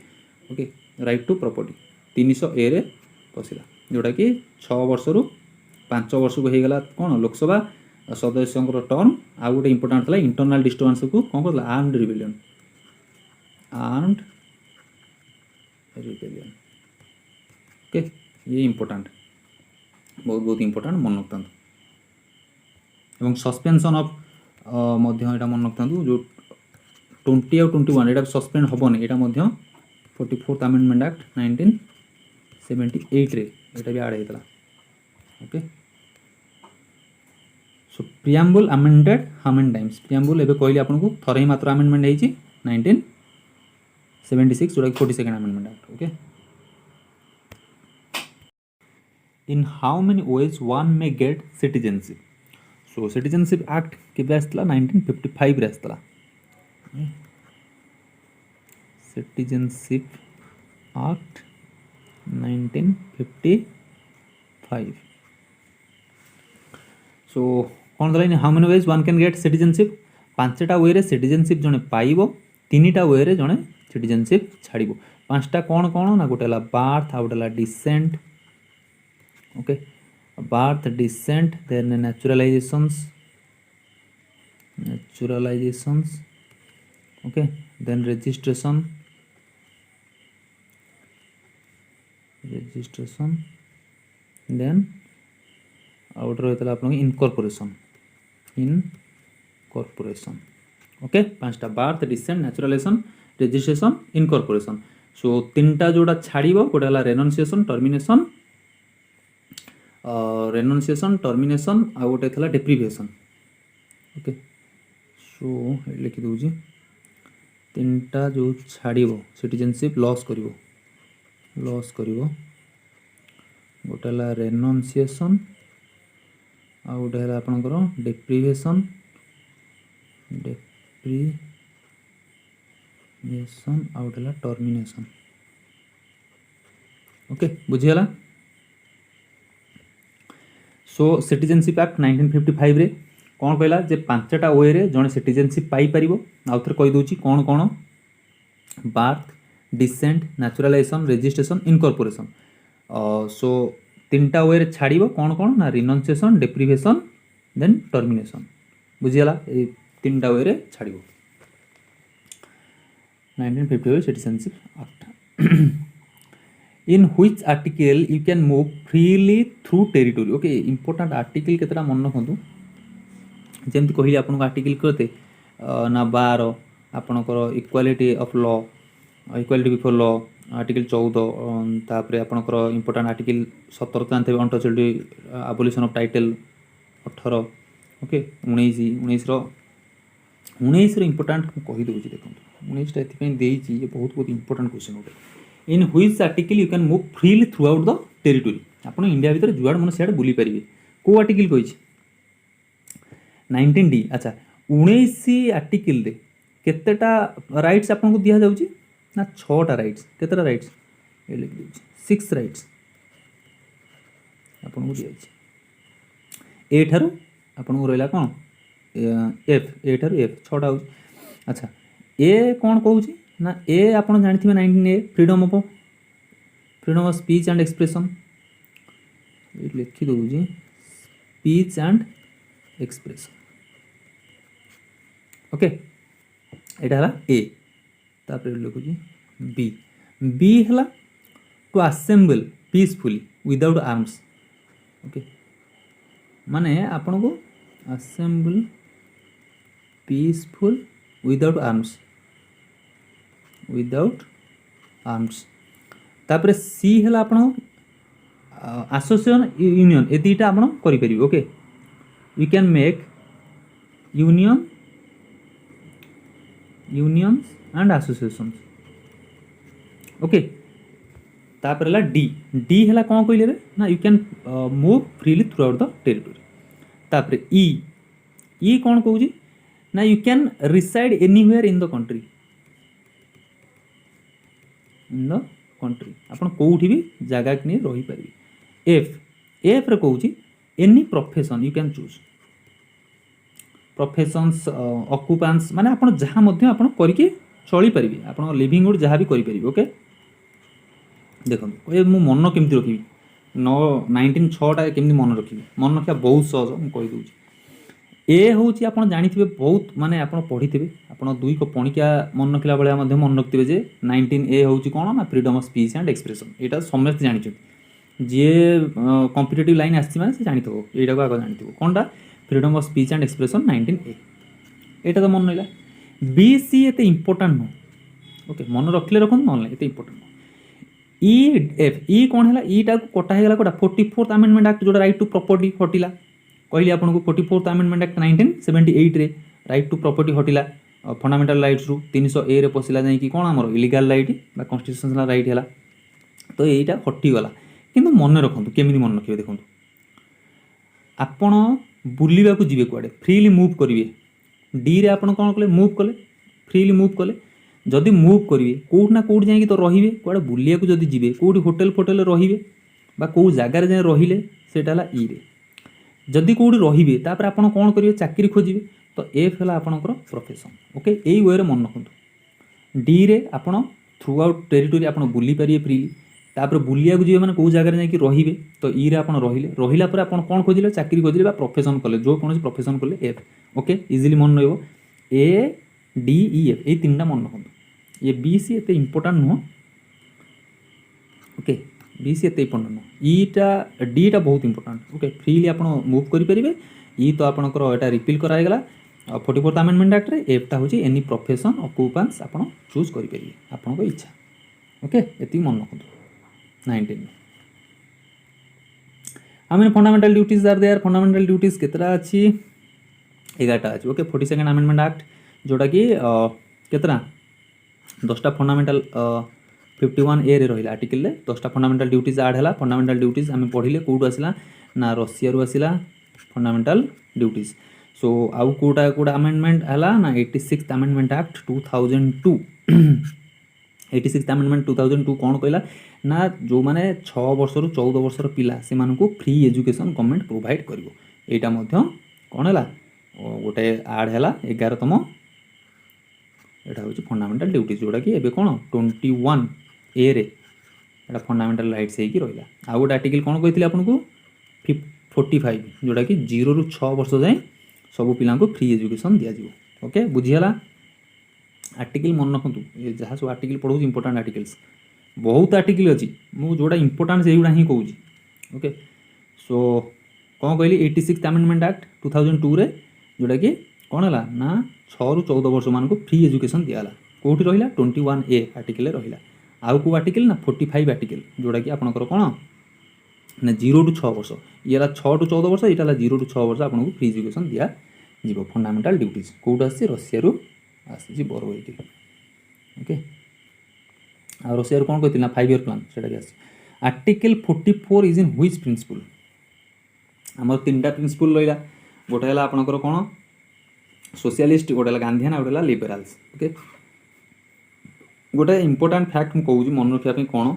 okay right to property 300A रे पशिला जोटा कि 6 वर्ष रु 5 वर्ष को हो गला कौन लोकसभा सदस्य टर्म आ गोटे इंपोर्टाट था इंटरनल डिस्टर्बांस को कौन कर आर्म्ड रिबेलियन ओके ये इंपोर्टाट बहुत बहुत इंपोर्टाट मन रखता सस्पेंशन ऑफ मन रखता जो 20 और 21 यहाँ सस्पेंड हेनी यहाँ 44th अमेंडमेंट एक्ट 1978 रे ये भी आड होता okay so preamble amended how many times preamble एबे कहली आपन को थरे ही मात्र अमेंडमेंट होईची 1976 जोटा 42nd amendment act okay in how many ways one may gate citizenship so citizenship act केबे आसला 1955 रे आसला सिटीजनशिप एक्ट 1955 सो कौन दला how many ways one can get citizenship 5टा वे रे सिटीजनशिप जने पाइबो 3टा वे रे जने सिटीजनशिप छाड़िबो 5टा कौन कौन ना गोटे ला बार्थ आ गोटे ला descent okay birth descent then naturalisations okay then registration then out रहता आपन इनकॉर्पोरेशन ओके 5टा birth descent naturalisation registration incorporation so 3टा जोड़ा छाड़िबो गोटे हला रेनोंसिएशन टर्मिनेशन आ गोटे थला डेप्रिविएशन ओके सो लिखि दउजी 3टा जो छाड़िबो सिटीजनशिप लॉस करिवो गोटे हला रेनोंसिएशन आ गोटे है आपंकर डेप्रिविएशन आ गोटे है टर्मिनेशन ओके बुझीगला सो सिटीजनशिप एक्ट 1955 रे कौन कहला जे 5टा वे रे जने सिटीजनशिप पाई परिबो आउ थरे कहि दोची कौन कौन birth descent naturalisation registration incorporation so 3टा वे रे छाड़िबो कौन कौन ना रिनोंसिएशन डेप्रिविएशन देन टर्मिनेशन बुझीगला ए 3टा वे रे छाड़िबो 1955 citizenship act in which article you can move freely through territory okay important article केतरा मन रखंतु जेमति कहली आपन आर्टिकल करते ना 12 आपनकर equality of law equality before law article 14 तापर आपनकर इंपोर्टेंट आर्टिकल 17 जानते untouchable abolition of title 18 okay 19 रो इंपोर्टेंट कहि दोची देखंतु 19 टा एथि देइची ये बहुत बहुत इंपोर्टेंट क्वेश्चन होते इन which article you can move freely throughout the territory आपन इंडिया भीतर जुआड मन सियाड बुली परिबे को आर्टिकल कहिछि 19D अच्छा 19 आर्टिकल रे केतेटा राइट्स आपन को दिया जाउची ना 6टा राइट्स केतेटा राइट्स ए लिख दिछि 6 राइट्स आपन को दिया छै ए थारु आपन को रहला कोन एफ ए थारु एफ 6टा हो अच्छा ए कोन कहउची ना ए आपन जानिथिबे 19A freedom of speech and expression ये लिखि दोउजी स्पीच एंड एक्सप्रेशन ओके एटा हला ए तापर लिखुजी बी हला to assemble peacefully without arms okay माने आपन को असेंबल पीसफुल विदाउट आर्म्स तापर सी हला आपन एसोसिएशन यूनियन ए दीटा आपन करि परिबे okay you can make unions and associations okay तापर हला डी हला कोन कहले रे ना you can move freely throughout the territory तापर ई कोन कहउजी ना you can reside anywhere in the country आपन कोठी भी जगह के नहीं रही पारि एफ रे कहूँ any profession you can choose professions occupations माने आपण जहाँ मध्य आपण करके चली पारिबे आपण लिविंगहुड जहाँ भी करि पारिबे ओके देखो ये मु मन केमती रखी 19 केमती मन रखी मन रखा बहुत सहज मुझे कहीदे ए हूँ आप जानी बहुत माने आप पढ़ी थे आप दुई को पणिका मन रखला भाया मन रखिथे जे 19 ए हूँ कौन ना freedom of speech and expression यहाँ समस्त जानते जी कॉम्पिटिटिव लाइन आसी से जानी यहाँ को आगे जानी कौनटा freedom of speech and expression 19 A यहाँ तो मन रहा बी सी एत इंपोर्टाट नुह ओके मन रखिले रखुन ना एत इंपोर्टाट नुह ई एफ ई कौन है ईटा को कटा होगा कौटा 44th अमेंडमेंट एक्ट जो राइट टू प्रॉपर्टी हटिला कहली आपको 44th अमेंडमेंट एक्ट 1978 रे राइट टू प्रॉपर्टी हटिला फंडामेंटल राइट्स रु 300 ए रे पशिला जाई कि कौन आमर इलीगल राइट बा कॉन्स्टिट्यूशनल राइट है तो यहीटा हटिगला किंतु मन रखु केमी मन रखिए देखो आपण बुलवा को जीवे कुआडे फ्रीली मूव करेंगे डी रे आपण कौन कले मूव कले फ्रीली मूव कले जदि मूव करेंगे कौट ना कौट जाए तो रे कौड़े बुलिया को जब जी कौटी होटेल फोटेल रे कौ जगार जाए रहिले सेटा ई रे जदि कौटी रे तापर आप कौन करेंगे चाकरी खोजे तो एफ है आपंकर प्रोफेशन ओके यही वे मन रखु डी रे आप थ्रू आउट टेरिटोरी आप बुली पारे फ्रीली तापर बुलिया को जी मैंने कौ जगार जाए रही तो ई रे आप रहिला पर आप कौन खोजिले चाकरी खोजिले प्रोफेशन कले जो कौन प्रोफेशन कले एफ ओके इजिली मन रही ए डी ई एफ ये तीन मन रखु ये बी सी एत इंपोर्टाट नुह ओके बी सी एत इंपोर्टाट नुह ईटा डी टा बहुत इंपोर्टाट ओके फ्रीली आप मूव करेंगे ई तो आपंकर यहाँ रिपिल करागला 44th अमेंडमेंट एक्ट रे एफटा हूँ एनी प्रोफेशन अक्युपेंस आप चूज करेंगे आपन इच्छा ओके ये मन रखु 19 आम fundamental duties are there fundamental duties केतरा अच्छी 11टा अच्छी ओके 42nd अमेंडमेंट एक्ट जोटा कि केतरा 10टा फंडामेंटल 51 ए रे रहिला आर्टिकल रे 10टा फंडामेंटल ड्यूटीज ऐड हैला फंडामेंटल ड्यूटीज आम पढ़िले कोड आसिला ना रशिया रु आसिला फंडामेंटल ड्यूटीज सो आउ कोडा अमेंडमेंट हैला ना 86th amendment act 2002 86th amendment 2002 कौन कहला ना जो माने 6 वर्ष रु 14 वर्ष पिला से मानकु फ्री एजुकेशन गवर्नमेंट प्रोवाइड करिवो एटा मध्य कौन हैला गोटे ऐड हैला 11तम एटा हूँ फंडामेंटल ड्यूटीज जोड़ा कि एबे कौन 21 ए रे एटा फंडामेंटल राइट्स है कि रहिला आ गोटे आर्टिकल कौन कही आपको 45 जोड़ा कि 0 रु 6 वर्ष जाए सब पिला फ्री एजुकेशन दिज्व ओके बुझीगला आर्टिकल मन रखु ये जहाँ सब आर्टिकल पढ़ू इंपोर्टाट आर्टिकल्स बहुत आर्टिकल अच्छी मुझे जोड़ा इंपोर्टाट से ही कहूँ ओके सो कौन कहली 86th अमेंडमेंट एक्ट 2002 रे जोड़ा कि कौन है ना 6 रु 14 वर्ष मान फ्री एजुकेशन दिगला कौटी रहा 21 ए आर्टिकल रहा आउ को आर्टिकल ना 45 आर्टिकल जोड़ा कि आपंकर कौन ना 0 रु 6 वर्ष ये 6 रु 14 वर्ष यहाँ 0 रु 6 वर्ष आपको free education दिज्व fundamental duties Kaut आसी रशिया रु आसी बर ओके आ रशिया कौन कहती 5 ईयर प्लान से article 44 is in which principle आम 3टा प्रिंसिपल रहा गोटे है आपंकर कौन सोशलिस्ट गोटे गांधीआन गोटे है लिबराल्स ओके गोटे इंपोर्टाट फैक्ट मुझे कहूँ मन रखापी कौन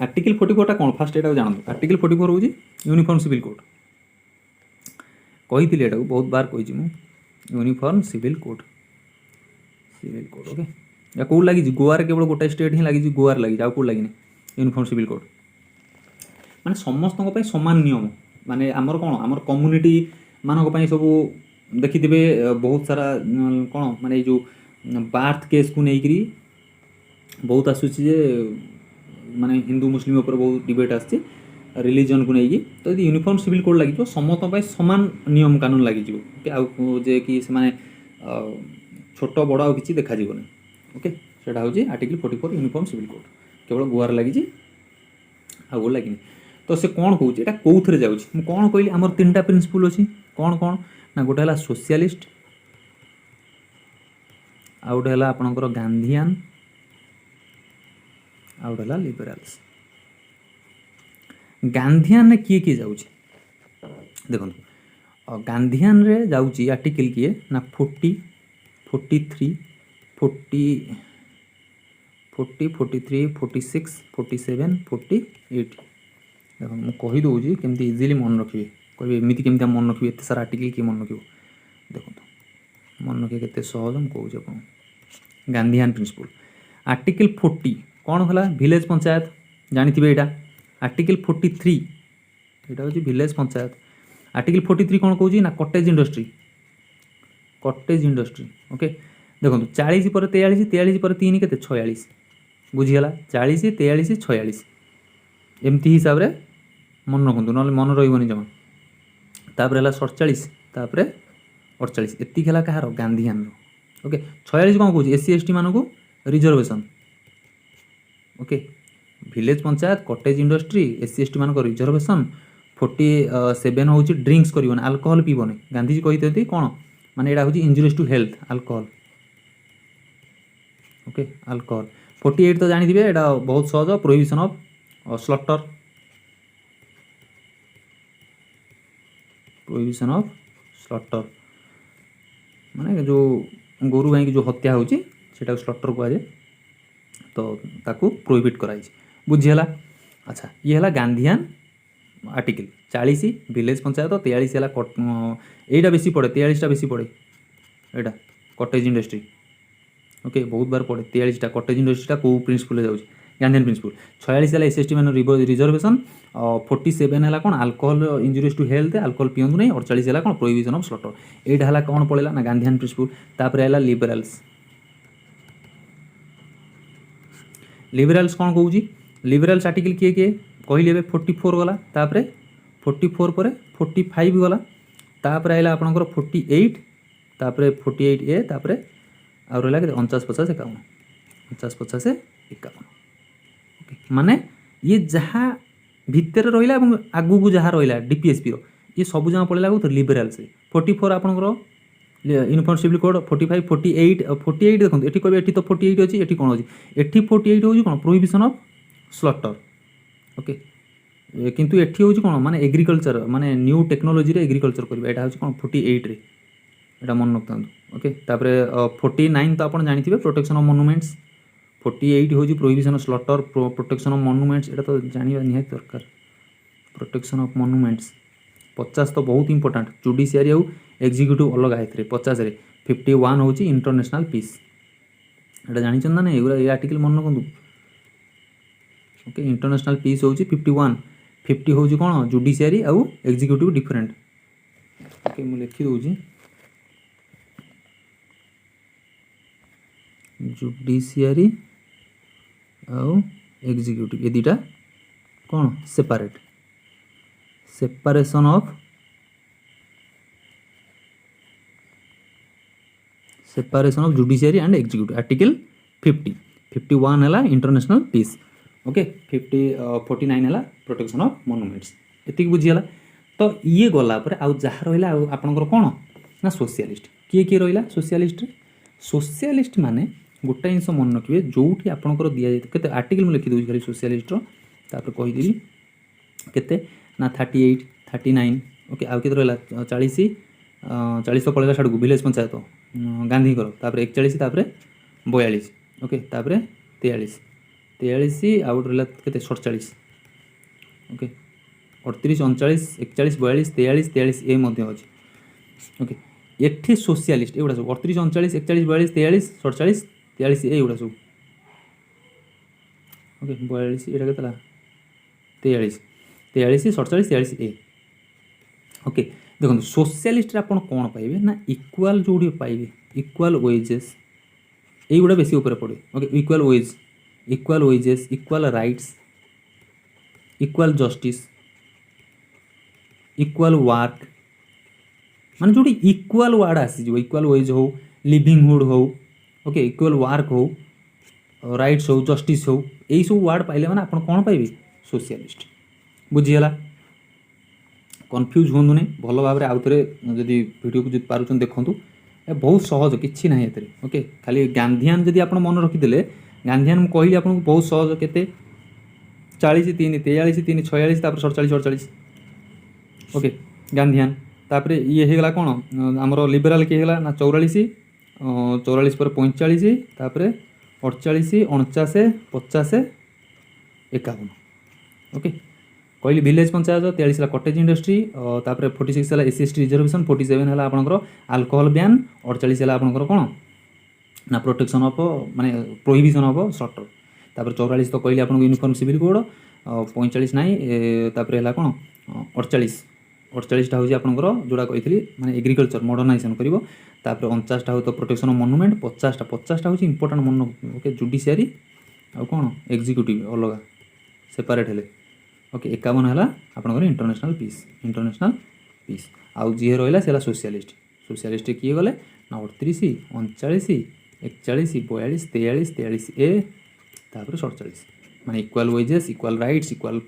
आर्टिकल 44 कौन फास्ट यहाँ जानते आर्टिकल 44 हूँ यूनिफॉर्म सिविल कोड कही यहाँ बहुत बार कही यूनिफॉर्म सिविल कोड ओके या कौन लगी गोवार केवल गोटे स्टेट ही लगी गोवार लगी आउ कौन लगी यूनिफॉर्म सिविल कोड माने समस्त समान नियम माने आमर कौन आमर कम्युनिटी मानक सब देखिथे बहुत सारा कौन माने जो बार्थ केस को लेकरी बहुत आसूसी जे माने हिंदू मुस्लिम ऊपर बहुत डिबेट आसी रिलीजन को लेकिन तो यदि यूनिफॉर्म सिविल कोड लगी समस्त समान नियम कानून लगी जे कि से छोट बड़ आ कि देखा ओके सेटा हूँ आर्टिकल 44 यूनिफॉर्म सिविल कोड केवल गोवार लगी आउ लगे तो से कौन कौन यहाँ कौन जाऊँ कौन कहली आम 3टा प्रिंसिपल अच्छी कौन कौन ना गोटे है सोशलिस्ट आ गोटे है आपंकर गांधीआन आ गोटे है लिबराल्स गांधीआन किए किए जाऊँ देखो गांधीआन रे जाऊँ आर्टिकल किए ना 40 43 40 43 46 47 48 देखो मुझे कहीदे केमती इजिली मन रखिए कहे एमती केमती मन रखिए एत सारा आर्टिकल किए मन रख देखो मन रखिए के सहज मुझे कौच आप गांधीयान प्रिंसिपल आर्टिकल 40 कौन है विलेज पंचायत जानी यहाँ आर्टिकल 43 यहाँ हूँ विलेज पंचायत आर्टिकल 43 कौन कौच ना कटेज इंडस्ट्री ओके देखो 40 पर 43 43 पर 3 के 46 बुझीगला 40 43 46 एमती हिसाब से मन रखु ना मन रही जमा तापर है 47 तापर 48 एति है कहार गांधीयान ओके 46 कौन कौन एससी एसटी मान को reservation okay village panchayat cottage industry SC ST मान रिजर्वेशन 47 हूँ ड्रिंक्स कर आल्कोहल पीबनी गांधीजी कहते कौन माने यहाँ हूँ injurious to health alcohol okay alcohol 48 तो जानी थे यहाँ बहुत सहज प्रोहिबिशन ऑफ स्लॉटर माने जो गोरु गाई की जो हत्या होची सेटा स्लॉटर कहुए तो ताकू प्रोहिबिट कराई बुझीगला अच्छा ये है गांधीयान आर्टिकल 40 विलेज पंचायत 43 है यहाँ बेसी पड़े 43टा बेसी पड़े यहाँ कटेज इंडस्ट्री ओके बहुत बार पड़े 43टा कटेज इंडस्ट्रीटा कौ प्रिंसिपल जाऊँगी गांधीयान प्रिंसिपल 46 है एसएसटी मान रिजर्वेशन 47 है कौन alcohol injurious to health alcohol पिंतु नहीं 48 है कौन प्रोहिबिशन ऑफ स्लॉटर यहाँ है कौन पड़ेगा ना गांधीयान प्रिंसिपल तापर है लिबराल्स कौन कौच लिबराल्स आर्टिकल किए किए कहली 44 गला तापर 44 पर 45 गला तापर आइला आपनकर 48 तापर 48 ए तापर आ रहा 49 50 51 50 50 51 ओके माने ये जहाँ भितर रहा आगू को जहाँ रहा डीपीएसपी ये सब जहाँ पड़ेगा तो लिबराल्स 44 आपनकर यूनिफॉर्म सिविल कोड 45 48 48 देखो ये कहे ये तो 48 अच्छी ये कौन अच्छी एटी 48 हूँ कौन प्रोहिबिशन ऑफ स्लॉटर ओके किंतु एठी हूँ कौन माने एग्रीकल्चर माने न्यू टेक्नोलोजी रे एग्रीकल्चर करबा एटा हूँ कौन 48 रे एटा मन रखता ओके तापर 49 तो आप जानी प्रोटेक्शन ऑफ मॉन्यूमेंट्स 48 हूँ prohibition of slaughter protection of monuments एटा तो जानिबा निहाती दरकार प्रोटेक्शन ऑफ मॉन्यूमेंट्स 50 तो बहुत इंपोर्टेंट जुडिशियरी आउ एग्जीक्यूटिव अलग है 50 रे 51 हूँ इंटरनेशनल पीस एटा जानी ना नहीं ये आर्टिकल मन रखु ओके इंटरनेशनल पीस हूँ 51 50 हूँ कौन जुडिशियरी आउ एग्जीक्यूटिव डिफरेंट ओके मुझे लिखी दूँ जुडिशियरी आउ एग्जीक्यूटिव ये दुटा कौन separate separation of judiciary and executive article 50 51 है इंटरनेशनल पीस ओके 49 है प्रोटेक्शन ऑफ मॉन्यूमेंट्स एति बुझीगला तो ये गला पर आउ जहाँ रहा आपनकर कौन ना सोशलिस्ट किए किए रहा सोशलिस्ट माने गोटा जिन मन रखिए जो आपंकर दि जाए आर्टिकल मुझे लिखिदी खाली सोशलिस्ट तापर कहीदेवी केते ना 38 39 ओके आउ के रहा 40 40 तो पड़ेगा छाड़ू विलेज पंचायत गांधी तापर 41 तापर 42 ओके तापर 43 43 आउ रहा के 47 ओके 38 39 41 42 43 43 ए अच्छे ओके एठी सोशलिस्ट एगुड़ा सब 38 39 41 42 43 47 43 एगुड़ा सब ओके 42 एटा के 43 43 47 43 ए ओके देखो सोशलिस्ट आप कौन पाइबे ना इक्वाल जो पाइबे इक्वाल वेजेस युवा बेसी ऊपर पड़े okay equal wages equal rights equal justice equal work माने जो इक्वाल वार्ड आसीज इक्वाल वेज हो लिविंगहुड हो ओके इक्वाल वर्क हो राइट्स हो जस्टिस हो यही सब वार्ड पाइले मैंने आप कौन पाइबे सोशलिस्ट बुझीगला कन्फ्यूज हूँ नहीं भल भाव आउ थे जदि वीडियो को पार्छ देखूँ बहुत सहज कि ना ओके खाली गांधीयान जदि आप मन रखीदे गांधीयान कहली आपको बहुत सहज के 40 3 43 3 46 तापर 47 48 ओके गांधीयान तापर ये होगा कौन आमर लिबराल किए ना 44 44 पर 45 तापर 48 49 50 51 ओके कहली विलेज पंचायत 43 कटेज इंडस्ट्री तापर 46 है SC ST रिजर्वेशन 47 है आपंकर अल्कोहल बैन 48 है आपंकर कौन ना प्रोटेक्शन ऑफ माने प्रोहिबिशन ऑफ शटर तापर 44 तो कहली आपन यूनिफॉर्म सिविल कोड 45 नाई तापर है कौन 48 हूँ आपंकर जोड़ा कही माने एग्रीकल्चर मॉडर्नाइजेशन करिवो तापर 49 हूँ तो प्रोटेक्शन ऑफ मोनुमेंट 50 हूँ इंपोर्टेंट मन ओके जुडिशियरी आ कौन एग्जीक्यूटिव अलग सेपरेट हेले ओके 51 है आपंकर इंटरनेशनल पीस आउ जी रहा है सोशलिस्ट किए गले ना 38 39 41 42 43 43 ए तापर 47 माने equal wages equal rights equal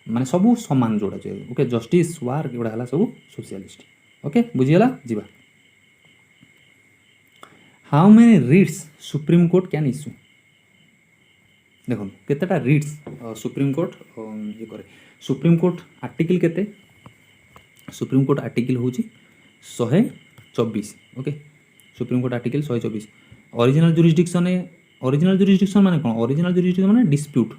माने सब समान जोड़ा चाहिए ओके जस्टिस वार एगुड़ा है सब सोशलिस्ट ओके बुझीगला जीवा how many writs supreme court can issue देखो केतेटा रिट्स सुप्रीम कोर्ट ये करे सुप्रीम कोर्ट आर्टिकल केते सुप्रीम कोर्ट आर्टिकल हूँ 124 okay supreme court article 124 original jurisdiction माने कौन ओरिजिनल जुरिस्डिक्शन माने डिस्प्यूट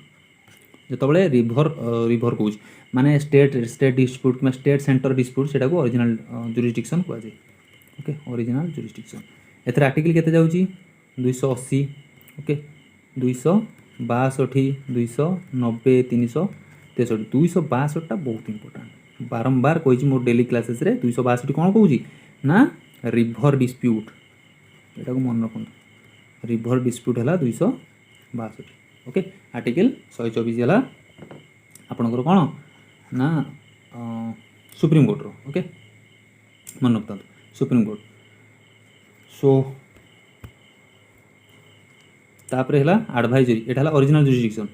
जो रिभर कौच माने स्टेट डिस्प्यूट कि स्टेट सेंटर डिस्प्यूट से ओरिजिनल जुरिस्डिक्शन कहुए ओके ओरिजिनल जुरिस्डिक्शन एथर आर्टिकल केते जाउची 280 ओके 262 290 363 262 बहुत इंपोर्टेंट बारंबार कही मोर डेली क्लासेस रे 262 कौन कौची ना रिभर डिस्प्यूट एटा को मन रखु रिभर डिस्प्यूट है 262 ओके आर्टिकल 124 है आपणकर कौन ना सुप्रीम कोर्ट रो ओके मन रखता सुप्रीम कोर्ट सो तापर है एडवाइजरी एटा है ओरिजिनल जुरिस्डिक्शन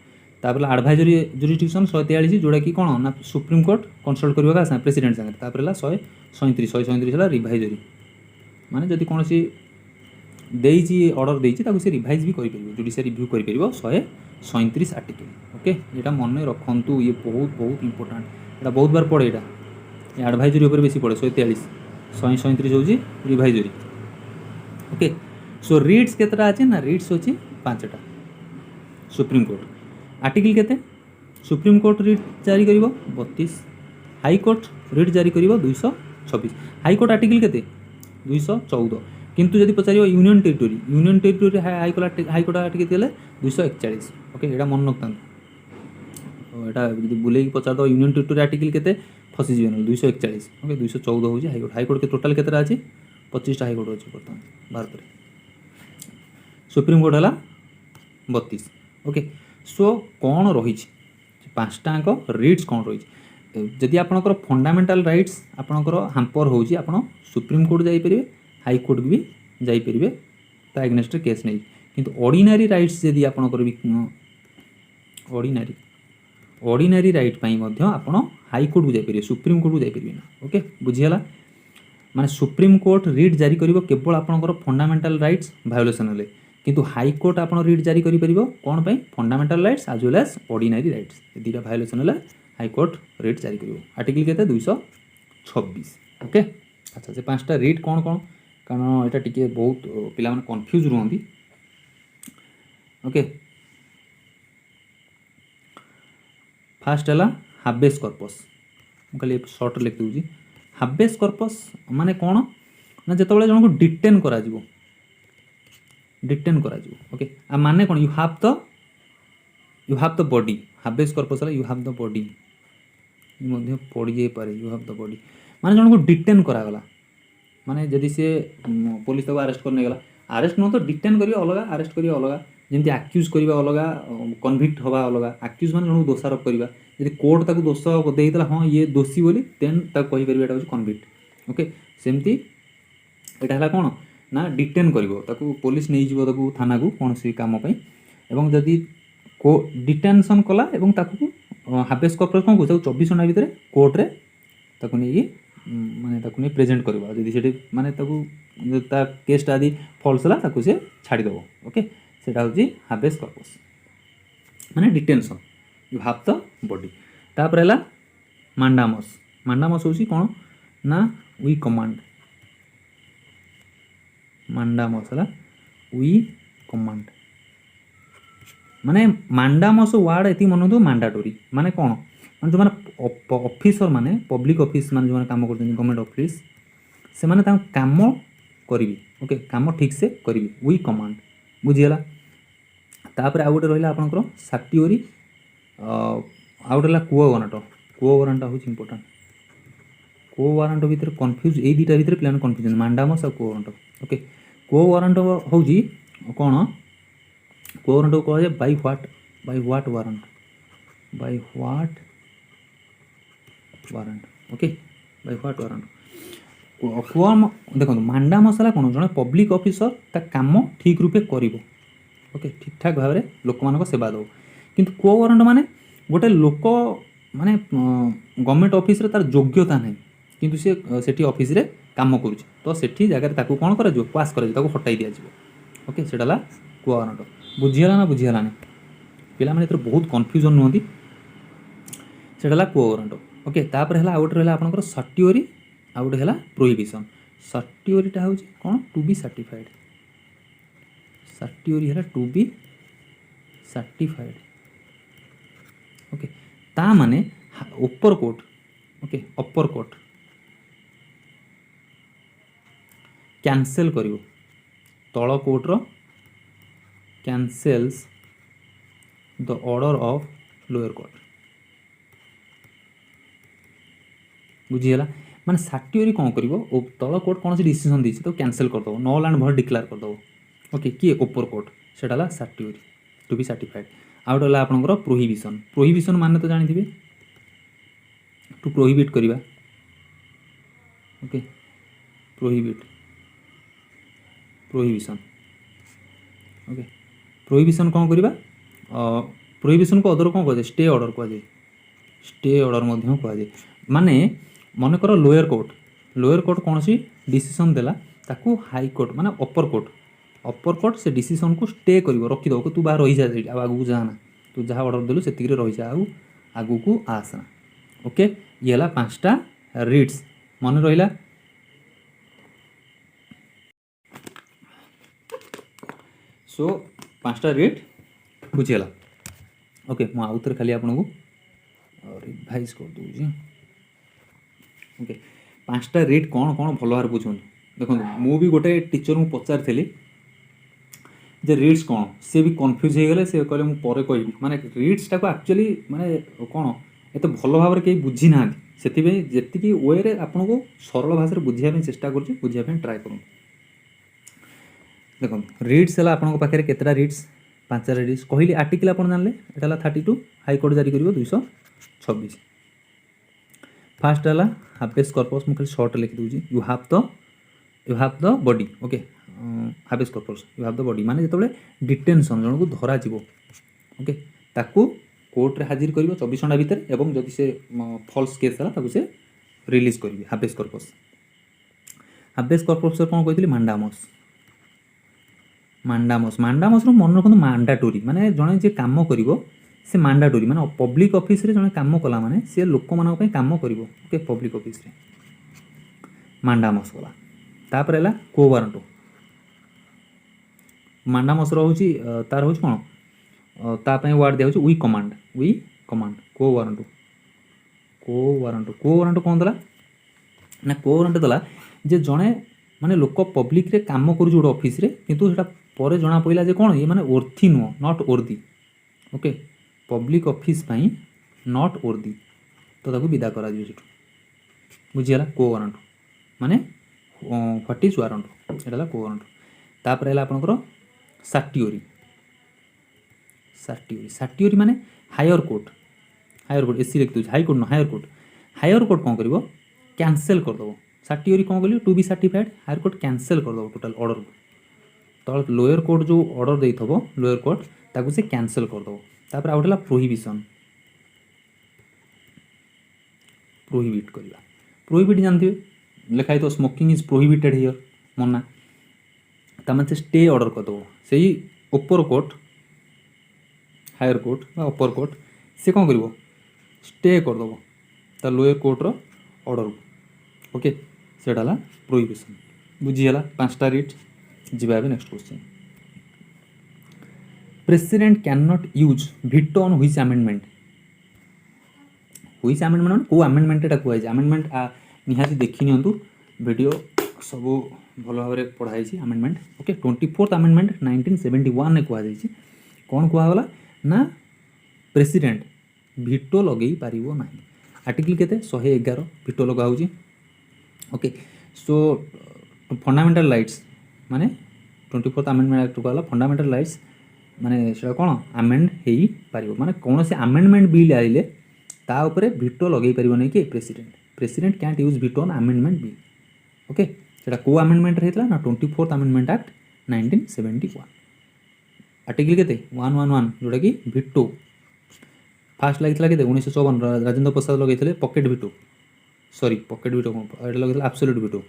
तापर एडवाइजरी जुरिस्डिक्शन 143 जोड़ा कि कौन ना सुप्रीम कोर्ट कंसल्ट करवा का प्रेसिडेंट संगे तापर है 137 है रिभाइजरी माने जदि कौन सी देइची ऑर्डर देइची ताको से रिवाइज भी करि परिबो जुडिशियल रिव्यू करि परिबो 137 आर्टिकल ओके एटा मन रखंतु ये बहुत इंपोर्टेंट एटा बहुत बार पड़े एटा एडवाइजरी ऊपर बेसी पड़े 137 होची रिवाइजरी ओके सो रिट्स केतरा अछि ना रिट्स होची 5टा सुप्रीम कोर्ट आर्टिकल केते सुप्रीम कोर्ट रिट जारी करिवो 32 हाई कोर्ट रिट जारी करिवो 226 हाई कोर्ट आर्टिकल केते 214 किंतु जदि पचार union territory high court article केते 241 ओके एटा मन रखता एटा जदि बुले पचार दो यूनियन टेरिटोरी आर्टिकल केते फसी जीवन 241 ओके 214 होची हाई कोर्ट के टोटल केतरा अछि 25टा हाई कोर्ट अछि वर्तमान भारत रे सुप्रीम कोर्ट है 32 ओके सो कौन रही 5टा रिट्स कौन रही जदि आपणकर फंडामेंटाल राइट्स आपणकर हाम्पर होची आपण सुप्रीम कोर्ट जाई परिबे हाई कोर्ट भी जाई परिबे ता एग्नेस्ट केस नहीं किंतु ऑर्डिनरी राइट्स जदि आपणकर भी ऑर्डिनरी राइट पई मध्ये आपण हाई कोर्ट को जाई परिबे सुप्रीम कोर्ट को जाई परिबे ना ओके बुझियला माने सुप्रीम कोर्ट रिट जारी करिवो केवल आपणकर फंडामेंटाल राइट्स वायोलेशन होले किंतु हाई कोर्ट आपण रिट जारी करि परिबो कोन पई fundamental rights as well as ordinary rights ए दीटा वायोलेशन होले हाई कोर्ट रिट जारी करिवो आर्टिकल केते 226 ओके अच्छा से 5टा रिट कोन कोन कारण एटा टिके बहुत पिला माने कंफ्यूज रहंदी ओके फास्ट है हाबेस कॉर्पस खाली शॉर्ट लिख दूसरी हाबेस कॉर्पस माने कौन ना जो जन को डिटेन करा ओके आ माने कौन you have the body habeas corpus you have the body मध्य पड़ी जाई पारे यू हैव द बॉडी माने जन को डिटेन करा गला माने जदि से पुलिस तक अरेस्ट करने गला अरेस्ट न तो डिटेन करियो अलगा अरेस्ट करियो अलगा जेमती आक्यूज करिवा अलगा कन्विक्ट हवा अलगा आक्यूज माने जन दोषारोप करिवा यदि कोर्ट ताको दोष देइतला हां ये दोषी बोली देन ताको कहि परिबा एटा होची कन्विक्ट ओके सेमती एटा हला कोन ना डिटेन करिवो ताको पुलिस नै जिवो ताको थाना को कोनसी काम पई एवं जदि को डिटेंशन कला एवं ताको हाबेस कॉर्पस कोन को 24 घंटा भीतर कोर्ट रे ताको नै माने ताको नै प्रेजेंट करबा जदि सेठी माने ताको ता केस आदि फॉल्स ला ताको से छाडी दबो ओके सेटा होची हाबेस कॉर्पस माने detention you have the body तापर हला मांडामस होची कोन ना वी कमांड मांडामस हला वी कमांड माने मांडामस वर्ड एति मन दो मैंडेटरी माने कोन माने जो माने ऑफिसर माने पब्लिक ऑफिस माने जो काम करछन गवर्नमेंट ऑफिस से माने ता काम करिवि ओके काम ठीक से करिवि वी कमांड बुझियला तापर आउ गोटे रहिला आपनकर सार्टिओरी आउ गोटे कुओ वरांट हूँ इम्पोर्टाट कुओ वरांट भितर कन्फ्यूज ये दुटा भितर पे कन्फ्यूजन मांडामस और कुओ वरांट ओके कुओ वरांट हूँ कौन कुओ वरांट को कहे by what warrant okay by what warrant कुआ देखो मांडा मसला कौन जड़े पब्लिक ऑफिसर ता काम ठीक रूपे करिवो ओके ठीक ठाक भाव में लोक मान सेवा दो किंतु कुओ वारंट माने गोटे लोक माने गवर्नमेंट ऑफिस रे तार योग्यता नहीं किंतु से सेठी ऑफिस रे काम करूछ तो सेठी जगह ताकू कौन करा जो पास करा ताकू हटाई दिया जिवो ओके सेटाला कुओ वारंट बुझियला ना बुझियला नहीं पिला माने बहुत कन्फ्यूजन नुहति सेटाला कुओ वारंट ओके तापर हला आउट रहला आपनकर सर्टिओरी आउट हला प्रोहिबिशन सर्टिओरीटा हउची कोन टू बी सर्टिफाइड सर्टिओरी हला टू बी सर्टिफाइड ओके ता माने ऊपर court okay upper court cancel करिवो तळ कोट रो cancels the order of lower court बुझीगला माने सर्टिओरी कौन करिवो तल कोर्ट कौन से डिसीजन देछि तो कैंसिल कर दो नल एंड भॉइड डिक्लेयर कर दो ओके किए ऊपर कोर्ट सेटाला certiorari to be certified out होला आपनकर प्रोहिबिशन माने तो जानिथिबे टू प्रोहिबिट करिवा ओके प्रोहिबिशन ओके प्रोहिबिशन कौन करिवा प्रोहिबिशन को अदर कौन कह स्टे ऑर्डर कह स्टे ऑर्डर मध्य कह माने मन कर लोअर कोर्ट कौन सी डिसीजन देला ताकू हाई कोर्ट माने अपर कोर्ट से डिसीजन को स्टे करिवो रखि दो तू बाहर रही जा आगू जाना तू जहाँ ऑर्डर देलु से रही जा आगू को आसना ओके ये हला पांचटा रिट्स मन रहिला सो पांचटा रिट बुझीगला ओके मु आउथरे खाली आपन को रिवाइज कर दूजी ओके पांचटा रिट कौन कौन भल भाव बुझुन देखो मु भी गोटे टीचर को पचारि जे रिट्स कौन सी भी कन्फ्यूज हो गले से कहले मु परे कहबी माने रिट्स टाको एक्चुअली माने कौन एत भल भाव में कहीं बुझी ना से जी वे रे आपन को सरल भाषा में बुझाई चेष्टा कर बुझाई ट्राए करूँ देखो रिट्स है आपन पाखे केतटा रिट्स पांचटा रिट्स कहली आर्टिकल आप जानले एटा 32 हाईकोर्ट जारी कर 226 फास्ट है हाफेस कॉर्पस मुझे शॉर्ट लिखी दूसरी you have the body okay habeas corpus you have the body माने जो डिटेंशन जन को धरा ओके ताकू कोर्ट रे हाजिर कर 24 घंटा भितर एवं जदि से फॉल्स केस है से रिलीज करेंगे हाफेस कॉर्पस कौन कहती मांडामस मन रखु मांडाटोरी माने जड़े जे काम करिवो से मांडाटोरी माने पब्लिक ऑफिस रे जड़े काम कला माने से लोक मानक पय काम करिवो ओके पब्लिक ऑफिस रे मांडामस कला तापर हला को वारंट मांडामस रहउची तार होछ कोन ता पय वर्ड दे होछ वी कमांड को वारंट कोन दला ना को वारंट दला जे जड़े माने लोक पब्लिक रे काम करू जोड ऑफिस रे किंतु सेटा परे जना पइला जे कोन ये माने ओर्थी नो नॉट ओर्दी ओके पब्लिक ऑफिस पाई नॉट ओर्दी तो ताकू विदा करा दियो सेटू बुझियला को वारंट माने व्हाट इज वारंट एटाला को वारंट तापर हला आपनकर सार्टिओरी माने हायर कोर्ट एसी लिख दो हाई कोर्ट न हायर कोर्ट कौन करिवो कैंसिल कर दो सार्टिओरी कौन करियो to be certified higher court cancel कर दो टोटल ऑर्डर को तो लोअर कोर्ट जो ऑर्डर देइथबो लोअर कोर्ट ताकू से कैंसिल कर दो तापर आउट हला प्रोहिबिट करला प्रोहिबिट जानथिबे लिखाई तो स्मोकिंग इज प्रोहिबिटेड हियर मना तमन से स्टे ऑर्डर कर दो सही ऊपर कोर्ट हायर कोर्ट बा अपर कोर्ट से कौन करिवो स्टे कर दो ता लोअर कोर्ट रो ऑर्डर ओके सेटा हला प्रोहिबिशन बुझीगला पांचटा रिट जीवा next question president can not use veto on which amendment hues amendment को आमेंडमेंट एटा कहै आमेंडमेंट निहाती देखि नियंतु वीडियो सब भल भाव में पढ़ाई आमेंडमेंट ओके 24th आमेंडमेंट 1971 ने कहै कौन कहगला ना प्रेसिडेंट भिटो लगे पारिबो नाही आर्टिकल केते 111 भिटो लगा होची ओके सो फंडामेंटल राइट्स माने 24th आमेंडमेंट एक्ट कहला फंडामेंटल राइट्स माने सेटा कोन आमेंड हेई पारिबो माने कोन से आमेंडमेंट बिल आइले ता ऊपर भिटो लगे पारिबो नै कि president can't use veto on amendment bill okay सेटा को आमेंडमेंट रहतला ना 24th आमेंडमेंट एक्ट 1971 आर्टिकल केते 111 जोटा कि भिटो फास्ट लागितला केते 1954 राजेंद्र प्रसाद लगैथिले pocket veto sorry pocket veto एटा लगैथिला एब्सोल्यूट भिटो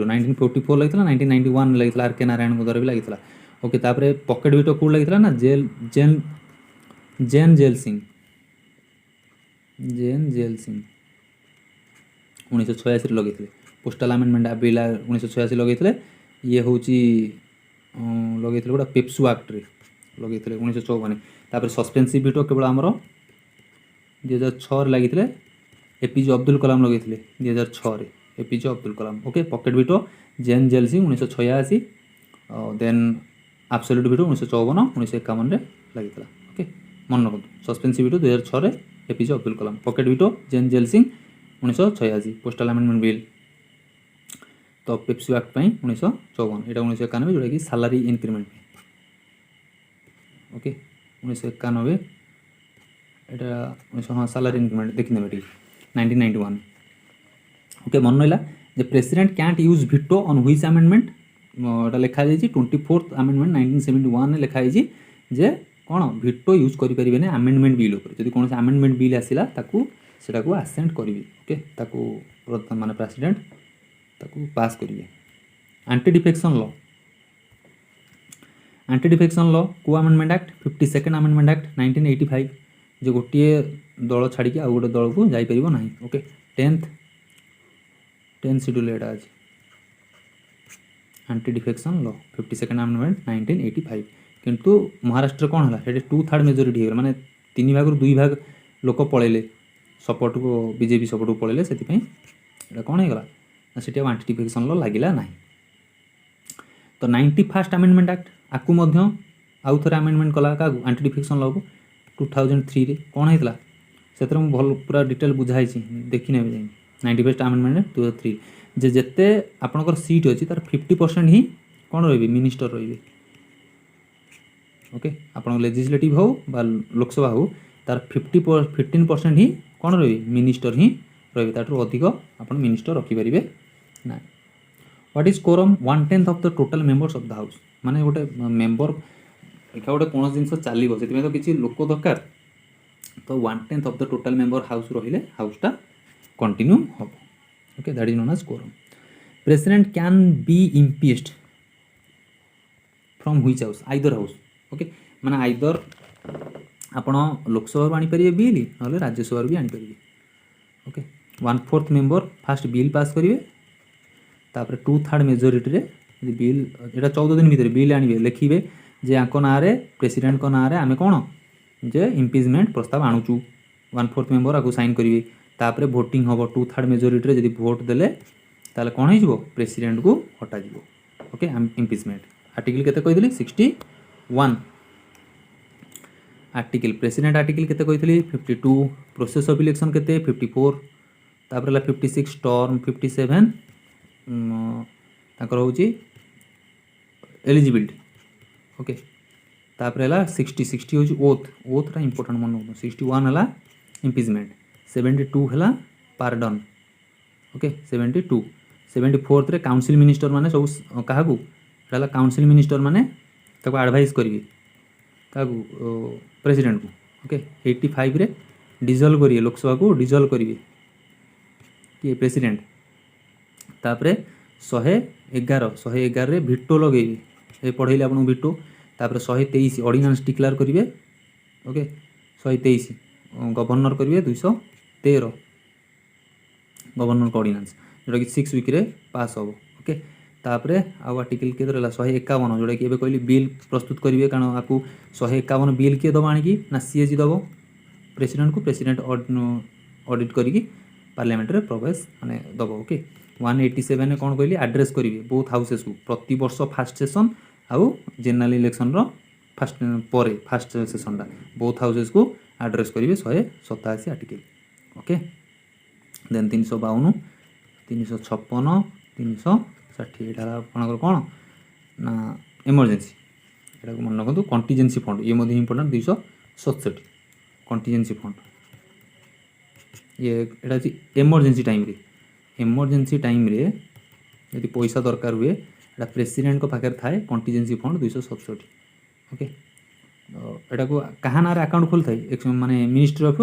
1944 लगितला 1991 लगितला आर के नारायण को द्वारा भी लगितला ओके तापरे पॉकेट भिटो को लगितला ना जैन जेल सिंह 1986 लगितले पोस्टल अमेंडमेंट बिल 1986 लगितले ये होची लगितले गोटा पेप्सू एक्ट रे लगितले 1954 तापरे सस्पेंसिव भिटो केवल हमरो 2006 रे लगितले एपीजे अब्दुल कलाम लगितले 2006 रे APJ Abdul Kalam okay pocket veto Giani Zail Singh 1986 then absolute veto 1954 1951 रे लगितला ओके मन रखो सस्पेंसिव भिटो 2006 रे APJ Abdul Kalam pocket veto Giani Zail Singh 1986 postal amendment bill तो पेप्सू एक्ट 1954 एटा 1991 जोटा कि सैलरी इंक्रीमेंट ओके 1991 एटा 19 हाँ सैलरी इंक्रीमेंट देखने बेटी 1991 ओके मन रहा जे president can't use veto on which amendment एटा लिखा जाई 24th अमेंडमेंट 1971 ने लिखा जाई जे कौन भिटो यूज करें आमेंडमेंट बिल जब कौन आमेंडमेंट बिल आसला सेटा को आसेंट करेंगे ओके ताकू माने प्रेसिडेंट ताकू पास करेंगे एंटी डिफेक्शन लॉ को amendment act 52nd amendment act 1985 जो गोटे दल छाड़ी आउ गोटे दल को जापर ना ओके 10th शेड्यूल एटा आज anti defection law 52nd amendment 1985 किंतु महाराष्ट्र कौन है 2/3 मेजोरिटी हो माने 3 भाग 2 भाग लोक पलैले सपोर्ट को बीजेपी सपोर्ट को पलैले से कौन होगा सीटी एंटी डिफेक्शन लॉ लगिला ना तो 91st आमेंडमेंट एक्ट आपको आउ थे आमेंडमेंट कला क्या एंटी डिफेक्शन लॉ को 2003 रे कौन होता से भल पूरा डिटेल बुझाई देखी ने 91st आमेंडमेंट 2003 जे जेते आपनकर सीट अच्छी तार 50% ही कौन रही मिनिस्टर रही ओके आपण लेजिस्लेटिव हो बा लोकसभा हो तार 15% ही कौन रही मिनिस्टर ही रही ताठू अधिक आप मिनिस्टर रखिपारे ना what is quorum 1/10 of the total members of the house माने गोटे मेंबर एका गोटे कौन जिन चलो से तो किसी लोक दरकार तो 1/10 of the total member house रहिले हाउसटा कंटिन्यू हम okay that is known as quorum president can be impeached from which house either house okay माने आइदर आपण लोकसभा आनीपारे बिल ना राज्यसभा भी आनीपारे okay 1/4 member first bill pass करेंगे तापर 2/3 मेजोरिटी रे बिल एटा 14 दिन भीतर बिल आनिबे लिखिबे जे आको ना रे प्रेसिडेंट को ना रे आमे कोन जे इम्पीचमेंट प्रस्ताव आणुचु 1/4 मेंबर आको साइन करेंगे तापर वोटिंग हम 2/3 मेजोरिटी रे जदि वोट देले ताले कोन हो प्रेसिडेंट को हटा जीवो ओके इम्पीचमेंट आर्टिकल केते कहि दिली 61 आर्टिकल प्रेसिडेंट आर्टिकल केते कहि 52 प्रोसेस ऑफ इलेक्शन केते 54 तापर 56 टर्म 57 ताकर होची एलिजिबिलिटी ओके तापर 60 होची ओथ रा इंपोर्टेंट मन 61 हला इम्पीचमेंट 72 हला पार्डन ओके 74 रे काउंसिल मिनिस्टर माने सब काहा को हला काउंसिल मिनिस्टर माने ताको एडवाइस करिवे काको प्रेसिडेंट को ओके 85 रे डिजल्व करिए लोकसभा को डिजल्व करिए कि प्रेसिडेंट तापरे 111 रे भिटो लगेबे ए पढ़ैले आपन भिटो तापरे 123 ऑर्डिनेंस डिक्लेयर करिवे ओके 123 गवर्नर करिवे 213 गवर्नर का ऑर्डिनेंस जोटा कि 6 वीक रे पास हो ओके तापरे आ आर्टिकल के रहला 151 जोटा कि एबे कहली बिल प्रस्तुत करिवे कारण आपको 151 बिल के दबा आनी कि ना सीएजी दबो प्रेसिडेंट को प्रेसिडेंट ऑडिट करिकी पार्लियामेंट रे प्रवेश माने दबो ओके 187 कौन कहली एड्रेस करेंगे बोथ हाउसेस को प्रति वर्ष फास्ट सेशन आउ जनरल इलेक्शन रो फास्ट सेशन बोथ हाउसेस को एड्रेस करेंगे 187 आर्टिकल ओके देन 352 356 360 यहाँ आपंकर कौन ना इमरजेंसी यहाँ मन रखु कंटीजेंसी फंड ये इम्पोर्टाट 267 कंटीजेंसी फंड ये इमरजेंसी टाइम रे यदि पैसा दरकार हुए एटा प्रेसिडेंट को पाखे थाए कंटीजेंसी फंड 267 ओके एटा को कहा ना अकाउंट खोल थाए माने मिनिस्ट्री ऑफ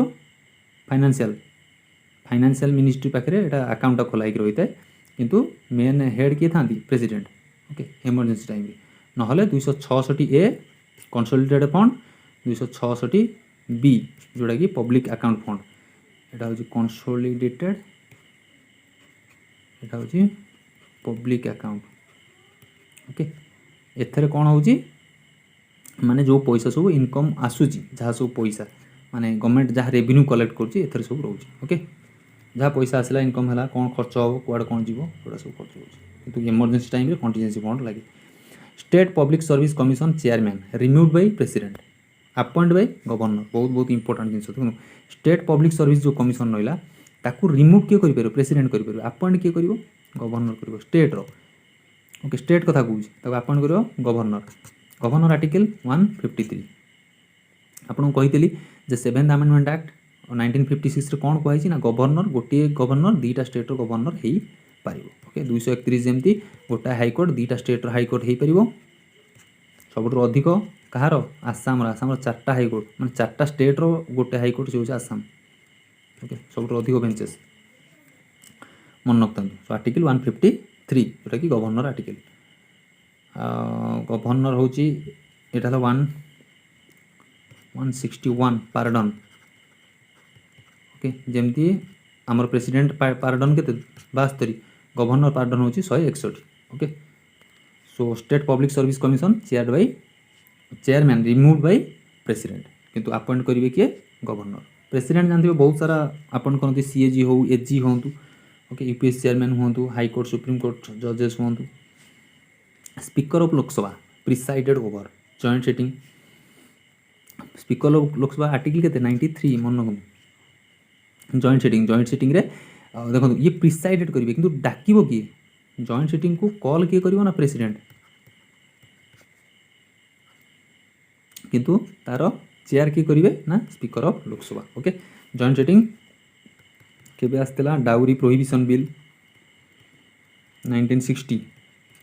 फाइनेंशियल मिनिस्ट्री पाखे एटा अकाउंट खोलाई रही है किंतु मेन हेड किए था प्रेसिडेंट ओके इमरजेंसी टाइम नहले 266 ए कंसोलिडेटेड फंड 266 बी जोड़ा कि पब्लिक अकाउंट फंड एटा हूँ कंसोलिडेटेड एटा हूँ पब्लिक अकाउंट ओके एथरे कौन हो माने जो पैसा सब इनकम आसूची जहाँ सब पैसा माने गवर्नमेंट जहाँ रेवेन्यू कलेक्ट कर सब रोचे ओके जहाँ पैसा आसला इनकम है कौन खर्च हम कौड़े कौन जीव गोटा सब खर्च हो इमरजेंसी टाइम रे कंटीजेंसी फंड लगे state public service commission chairman removed by president appoint by governor बहुत बहुत इंपोर्टेंट जिन देखो स्टेट पब्लिक सर्विस जो कमिशन रहा ताकू रिमूव किए कर प्रेसिडेंट कर अपॉइंट किए कर गवर्नर कर स्टेट रो ओके स्टेट कथा कहूँ अपॉइंट कर गवर्नर आर्टिकल 153 आपको कही जे 7th अमेंडमेंट एक्ट 1956 रे कौन कहुई ना गवर्नर गोटे गवर्नर दुईटा स्टेट रो गवर्नर हो पार ओके 231 जमी गोटा हाईकोर्ट दुईटा स्टेट रो हाईकोर्ट हो पार सब अधिक कहार आसाम 4टा हाईकोर्ट मैं 4टा स्टेट रो गोटे हाईकोर्ट से आसाम ओके सब अधिक बेंचेस मन रखता सो आर्टिकल 153 जोटा कि गवर्नर आर्टिकल गवर्नर हूँ यहाँ 161 पार्डन ओके जमती आमर प्रेसिडेंट पार्डन के 72 गवर्नर पार्डन हूँ 161 okay so state public service commission chairman remove by president किंतु अपॉइंट करेंगे किए गवर्नर प्रेसिडेंट जानते बहुत सारा अपॉइंट करते सीएजी हो एजी हूँ ओके यूपीएस चेयरमैन हूँ हाईकोर्ट सुप्रीम कोर्ट जजेस हूँ speaker of Lok Sabha presided over joint sitting speaker of Lok Sabha article के 93 मन रखु जॉइंट सिटिंग रे देखो ये प्रिसाइडेड करेंगे किंतु डाकिबो किए जॉइंट सिटिंग को कॉल किए करिवो ना प्रेसिडेंट किंतु तार चेयर किए करेंगे ना speaker of Lok Sabha okay joint sitting केबे आसला डाउरी प्रोहिबिशन बिल 1960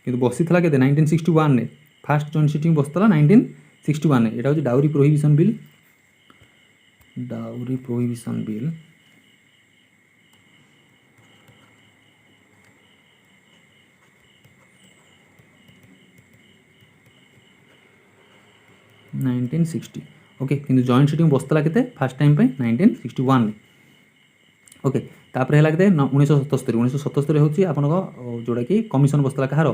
किंतु बसी था के 1961 रे फास्ट जॉइंट सिटिंग बसला 1961 रे एटा हो डाउरी प्रोहिबिशन बिल 1960 ओके किंतु जॉइंट सिटिंग बसला के फास्ट टाइम पे 1961 रे ओके तापर है के 1977 हूँ आपन जोड़ा कि कमिशन बसला कहार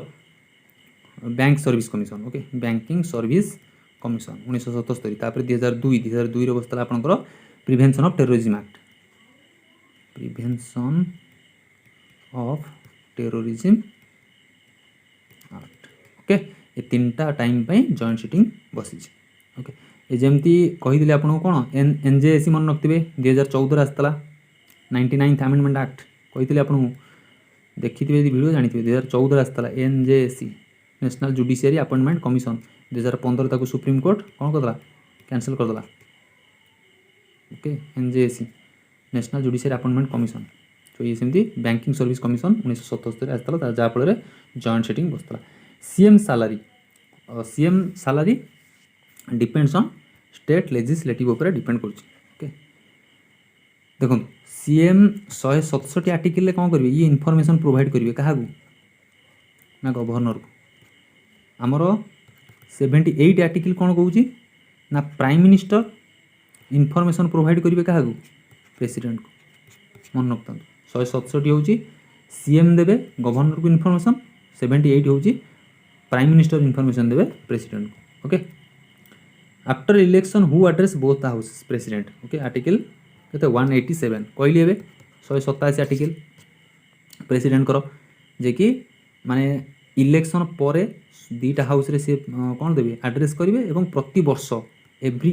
bank service commission okay banking service commission 1977 तापर 2002 रे बसला आपनकर prevention of terrorism act okay ये 3टा टाइम पे जॉइंट सिटिंग बसी ओके ये जमती कहीदे आपको कौन एनजेएसी मन रखिए 2014 आसला 99th अमेंडमेंट एक्ट कही आपको देखी थे वीडियो जानी 2014 आसला NJAC national judiciary appointment commission 2015 ताको सुप्रीम कोर्ट कौन करदेला कैंसल करदेला okay NJAC national judiciary appointment commission तो ये सेमती बैंकिंग सर्विस कमिशन 1977 आसला जहाँफल जॉइंट सिटिंग बसला CM salary depends on state legislative उपर डिपेंड कर देखो सीएम 167 आर्टिकल कौन करेंगे ये इनफॉरमेशन प्रोवाइड करेंगे क्या ना गवर्नर को आमर 78 आर्टिकल कौन कहूँ ना प्राइम मिनिस्टर इनफॉरमेशन प्रोवाइड करेंगे क्या प्रेसिडेंट को मन रखता 167 हूँ सीएम देवे गवर्नर को इनफॉरमेशन 78 हूँ प्राइम मिनिस्टर इनफॉरमेशन देवे प्रेसिडेंट को okay after election who address both the houses president okay article केते 187 कहली एबे 187 आर्टिकल प्रेसिडेंट कर जे कि माने इलेक्शन परे दीटा हाउस रे से कौन देबे आड्रेस करेंगे एवं प्रति वर्ष एवरी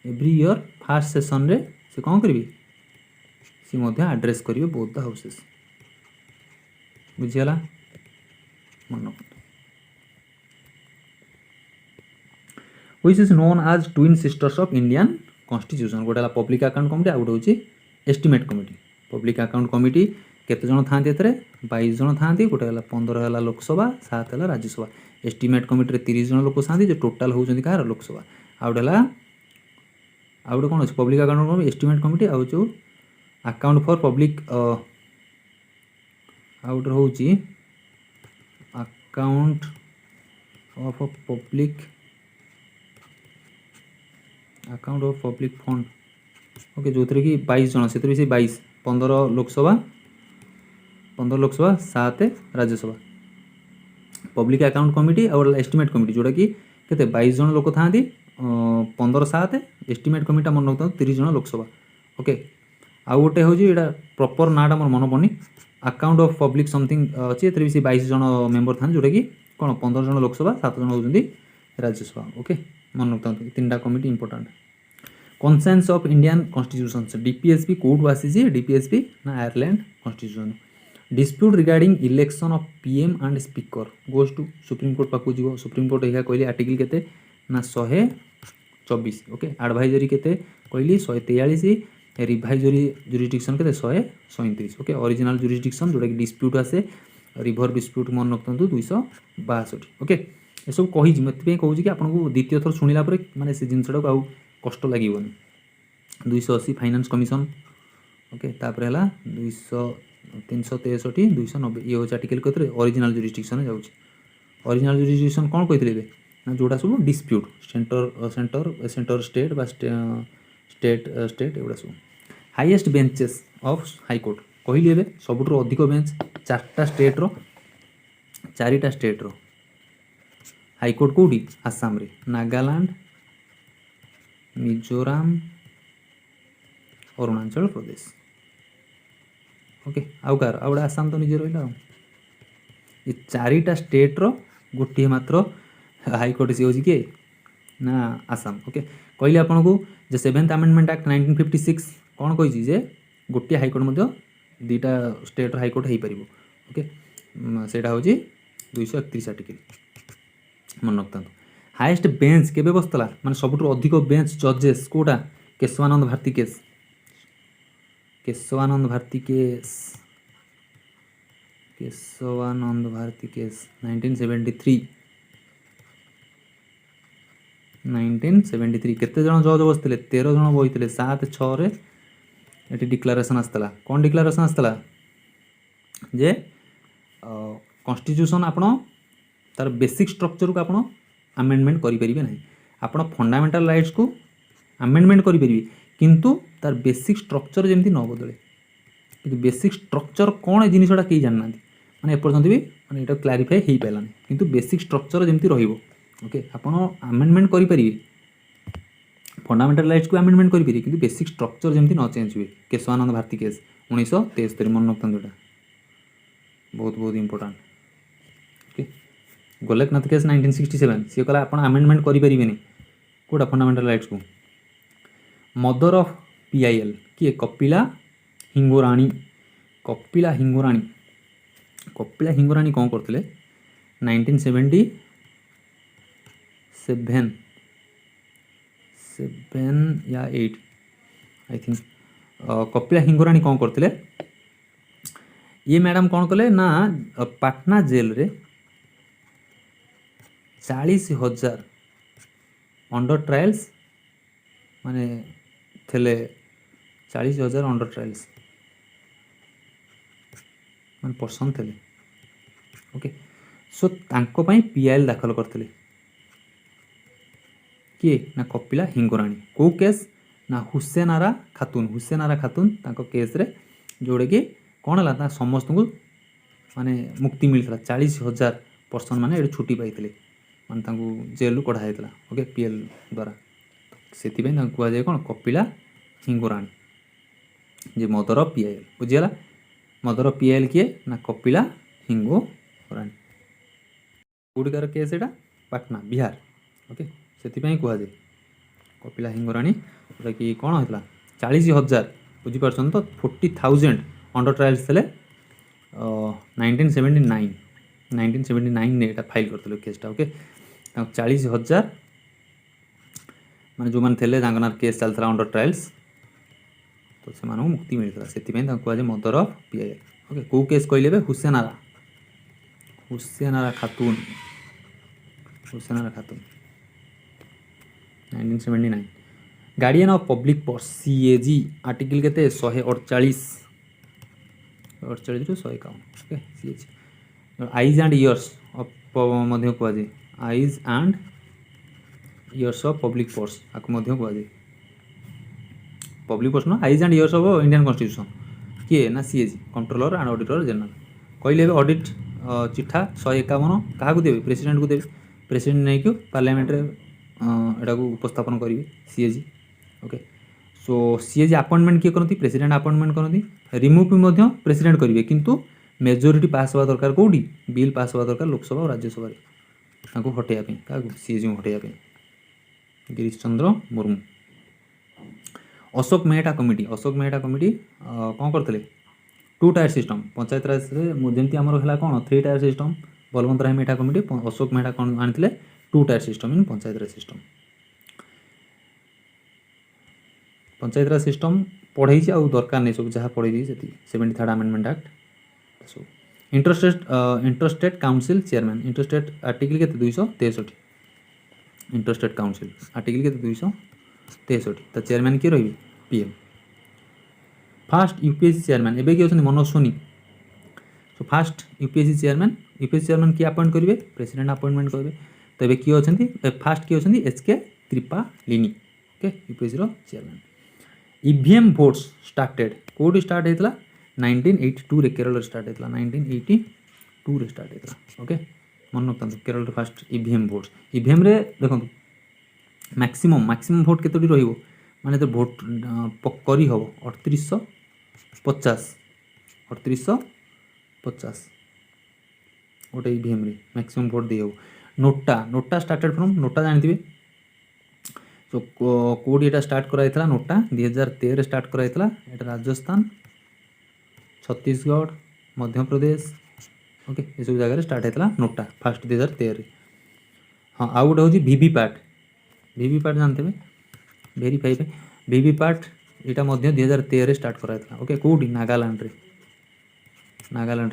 ईयर फास्ट सेशन रे से कौन करेंगे सी मध्य आड्रेस करेंगे बोथ द हाउसेस बुझीगला मन which is known as twin sisters of Indian constitution गोटे पब्लिक अकाउंट कमिटी आ गोटे होची estimate committee public account committee केते जन थांती एतरे 22 जन थांती गोटे हला 15 हला लोकसभा 7 हला राज्यसभा एस्टिमेट कमिटी रे 30 जन लोक थांती जो टोटल होउचंदी कार लोकसभा आ गोटे हला आ गोटे कोन अछि public account committee estimate committee आ जो अकाउंट फॉर पब्लिक आ गोटे होउची account of public fund okay जो थे कि 22 जन से से 22 15 Lok Sabha 7 Rajya Sabha public account committee और एस्टिमेट कमिटी जोटा कि केते 22 जन लोक था 15 7 एस्टिमेट कमिटी मन रखता 30 जन लोकसभा ओके आ गोटे हूँ यहाँ प्रॉपर नाटा मोर मन पड़नी अकाउंट ऑफ पब्लिक समथिंग अच्छी एथेर भी 22 जन मेंबर था जोटा कि कौन 15 जन लोकसभा 7 जन होती राज्यसभा ओके मन रखता 3टा committee important consents of Indian constitution DPSP code आसी डीपीएसपी ना Ireland constitution dispute regarding election of PM and speaker goes to supreme court पाक जीव सुप्रीम कोर्ट यह कहली आर्टिकल केते ना 124 ओके एडवाइजरी केते कहली 143 रिवाइजरी जुरिस्डिक्शन केते 137 ओके ओरिजिनल जुरिस्डिक्शन जोटा कि डिस्प्यूट आसे रिभर डिस्प्यूट मन रखता 262 ओके ये सब कही मैं कहूँ कि आपको द्वितीय थर शुणिला माने से जिनसटा आउ कष्ट लगे 280 फाइनेंस कमिशन ओके तापर है 200 363 290 ये हूँ आर्टिकल कहते ओरिजिनल जुरिस्डिक्शन जाऊँगी ओरिजिनल जुरिस्डिक्शन कौन कहते ना जोड़ा सब डिस्प्यूट सेंटर स्टेट बा स्टेट एगुड़ा सब हाईएस्ट बेंचेस ऑफ हाईकोर्ट कहली ए सबुठ अधिक बेंच 4टा स्टेट्र 4टा स्टेट्र हाईकोर्ट कौटी आसाम रे नागालैंड मिजोराम अरुणाचल प्रदेश ओके आउ कार आ गोटे आसाम तो निजे रहा ये 4टा स्टेट्र गोटे मात्र हाईकोर्ट सी हो किए ना आसाम ओके कहली आपन को जे 7th अमेंडमेंट एक्ट 1956 कौन कही जे गोटे हाईकोर्ट मध्य 2टा स्टेट हाईकोर्ट हो पार ओके सेटा हूँ 231 आर्टिकल मन रखता हाईएस्ट बेंच केबे बसतला माने सबुठ अधिक बेंच जजेस कोटा केशवानंद भारती केस 1973 केते जन जज बसते 13 जन बहीते 7/6 रे ये डिक्लारेशन आसला कौन डिक्लारेशन आसला जे कॉन्स्टिट्यूशन आपण तार बेसिक स्ट्रक्चर को आपण अमेंडमेंट करें ना आपण फंडामेंटल राइट्स को अमेंडमेंट करें किंतु तार बेसिक स्ट्रक्चर जमी न बदले कि बेसिक स्ट्रक्चर कौन जिनसा कहीं जानना माने एपर्तंत भी माने एटा क्लारीफाई हो पारानी किंतु बेसिक स्ट्रक्चर जमी रहिबो ओके आपण अमेंडमेंट करें फंडामेंटल राइट्स को अमेंडमेंट करें किंतु बेसिक स्ट्रक्चर जमी न चेंज हुए केशवानंद भारती केस 1973 मन रखता बहुत बहुत इंपोर्टेंट ओके गोलकनाथ केस 1967 सी कहला आप आमेंडमेंट करें कौटा फंडामेंटल राइट्स को मदर ऑफ पीआईएल किए कपिला हिंगोराणी कौन करते 1977 या 8 आई थिंक कपिला हिंगोराणी कौन करते ये मैडम कौन कले ना पाटना जेल रे 40,000 अंडर ट्रायल्स माने थेले 40,000 अंडर ट्रायल्स माने पर्सन थे ओके सो तांको पाई पीआईएल दाखल करते किए ना कपिला हिंगोराणी को केस ना हुसैनारा खातून तांको केस रे जोड़े कि कौन है समस्त को माने मुक्ति मिलता 40,000 पर्सन माने छुट्टी पाई माने तांकु जेल कढ़ा जाइतला ओके पीएल द्वारा सेति पे तांकु कह जाय कोन कपिला हिंगुराणी जे मदर ऑफ पीएल बुझियला मदर ऑफ पीएल किए ना कपिला हिंगुराणी गुड़िकार केस एटा पाटना बिहार ओके सेति पे कह जाय कपिला हिंगुराणी जोटा कि कौन होता 40,000 बुझीपार तो 40,000 अंडर ट्रायल्स थे 1979 ने एटा फाइल करते केसटा ओके 40,000 माने जो मैंने थे ना केस चलता अंडर ट्रायल्स तो से मुक्ति मिलता से कहुए मदर ऑफ पीआईएल ओके कौ केस कहले Hussainara Khatoon 1979 guardian of public purse CAG article केते 148 to 151 okay CAG eyes and ears of मध्य कहुए eyes and ears of public purse आपको मध्य कहुए पब्लिक पर्स ना eyes and ears of Indian constitution किए ना CAG controller and auditor general कहले ऑडिट चिठा 151 क्या देवे प्रेसिडेंट को देवे प्रेसिडेंट नहीं क्यों पार्लियामेंट एटा को उपस्थापन करेंगे CAG okay so CAG appointment किए करती प्रेसिडेंट अपॉइंटमेंट करती रिमूव भी प्रेसिडेंट करेंगे किंतु मेजोरिटी पास हवा दरकार कौटी बिल पास हवा दरकार लोकसभा और राज्यसभा हटेयापी क्या सीएजी हटेयापी गिरीश चंद्र मुर्मू अशोक मेहटा कमिटी कौन करते 2 टायर सिस्टम पंचायत राज जमी आमर है कौन 3 tier system Balwant Rai Mehta committee Ashok Mehta कौन आनी 2 tier system in panchayat raj system पढ़े दरकार नहीं सब जहाँ पढ़े 73rd अमेंडमेंट एक्ट सब interstate council chairman interstate article के 263 इंटरस्टेट काउंसिल आर्टिकल के 263 तो चेयरमैन किए रही पीएम फास्ट यूपीएससी चेयरमैन एवं किए Manoj Soni so first UPSC chairman किए अपॉइंट करेंगे प्रेसिडेंट अपॉइंटमेंट करेंगे तो ये किए अच्छा फास्ट किए अच्छा HK Kripalani okay UPSC chairman EVM votes started कौटी स्टार्ट होता 1982 केरल स्टार्ट होता 1982 स्टार्ट होता ओके मन रखता Kerala fast EVM votes EVM रे देखो मैक्सिमम भोट केतोटी रहिबो माने तो भोट करी हम 3850 गोटे ईवीएम रे मैक्सिमम भोट दी हम नोटा स्टार्टेड फ्रॉम नोटा जानते तो कौटी एटा स्टार्ट कराइला नोटा 2013 स्टार्ट कराइला एटा राजस्थान छत्तीसगढ़ मध्य प्रदेश ओके ये सब जगह स्टार्ट होता नोटा फास्ट 2013 हाँ आउ गोटे हूँ वीवीपैट जानते वेरीफाई वीवीपैट यहाँ 2013 स्टार्ट कराइला ओके कौटी नागालैंड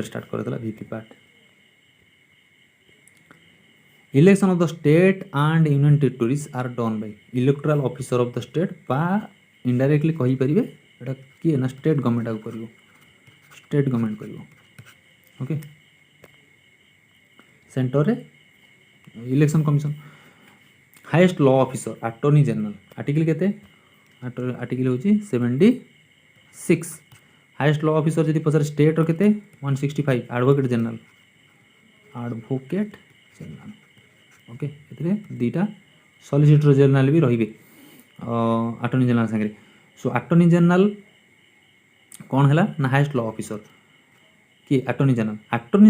स्टार्ट कराइला VVPAT election of the state and union territories are done by electoral officer of the state बा इनडायरेक्टली कहि परिबे एटा किए ना स्टेट गवर्नमेंट आगु करिवो ओके सेंटर रे election commission highest law officer attorney general article केते आर्टिकल होची 76 हाईएस्ट लॉ ऑफिसर जदि पसर स्टेट रो केते 165 एडवोकेट जनरल ओके एतरे दीटा सॉलिसिटर जनरल भी रहिबे अटॉर्नी जनरल संगे सो अटॉर्नी जनरल कौन है ना हाईएस्ट लॉ ऑफिसर कि अटॉर्नी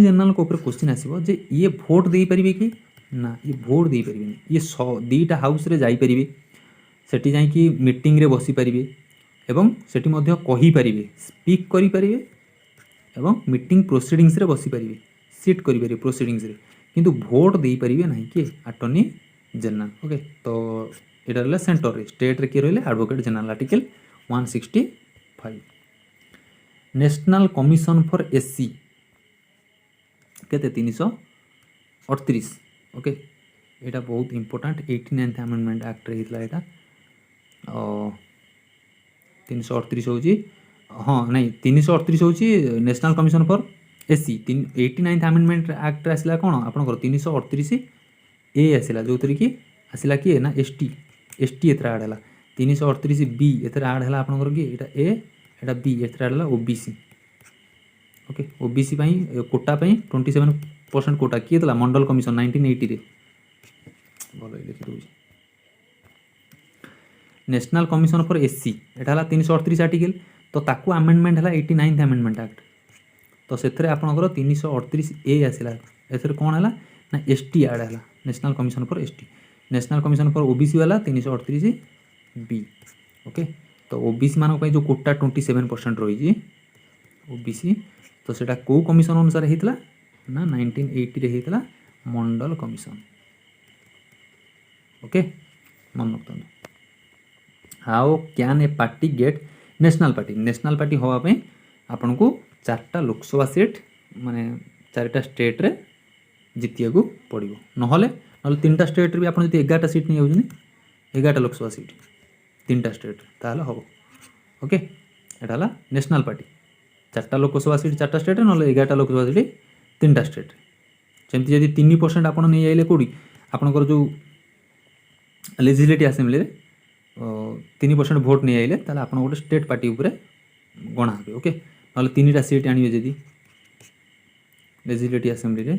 जनरल को ऊपर क्वेश्चन आसीबो जे ये वोट दे परिबे कि ना ये वोट दे परिबे ये 2टा हाउस रे जाई परिबे सेठी जाई कि मीटिंग रे बसी परिबे एवं सेठी मध्य कहि परिबे स्पीक करि परिबे एवं मीटिंग प्रोसीडिंग्स रे बसी परिबे सीट करि परिबे प्रोसीडिंग्स रे किंतु वोट दे परिबे नहीं कि अटॉर्नी जनरल ओके तो एटा रहला सेंटर रे स्टेट रे कि रहले advocate general article 165 national commission for SC केते 338 ओके यहाँ बहुत इंपोर्टेंट 89th अमेंडमेंट एक्ट रहीला यहाँ 338 हूँ हाँ नहीं 338 हूँ national commission for SC 89th amendment act आसला कौन आपंकर 338 ए आसला जो थी कि आसला किए ना एसटी एथर आड है 338 बी एथर आड है आपंकर कि यहाँ ए एटा बी एथर आड है OBC okay OBC quota 27% quota किए था मंडल कमिशन 1980 रे भल लिखी दूँ नेशनल कमिशन फॉर एससी एटा हला 338 आर्टिकल तो ताकू आमेंडमेंट हला 89th आमेंडमेंट एक्ट तो से आपंकर 338 ए आसला एथरे कौन है ना एसटी आड है national commission for ST national commission for OBC वाला 338 बी ओके तो ओबीसी मान जो कोटा 27% रही ओबीसी तो सेटा को कमिशन अनुसार होता ना 1980 रे होता मंडल कमिशन ओके मन रखते how can a party get national party हाँवाई आपन को 4टा लोकसभा सीट माने 4टा स्टेट रे जितिया को पड़ो ना 3टा स्टेट रे भी आपन जदि 11टा सीट नहीं जाउछन 11टा लोकसभा सीट 3टा स्टेट ताहले हम ओके एटा हला नेशनल पार्टी 4टा लोकसभा सीट 4टा स्टेट ना 11टा लोकसभा सीट 3टा स्टेट जमती जदि 3% आपन नहीं आइले कोडी आपनकर जो लेजिस्लेटिव असेंबली 3% भोट नहीं आइले ताहले आपन गोटे स्टेट पार्टी उपरे गणा हे ओके ना 3टा सीट आनिबे जदि लेजिस्लेटिव असेंबली रे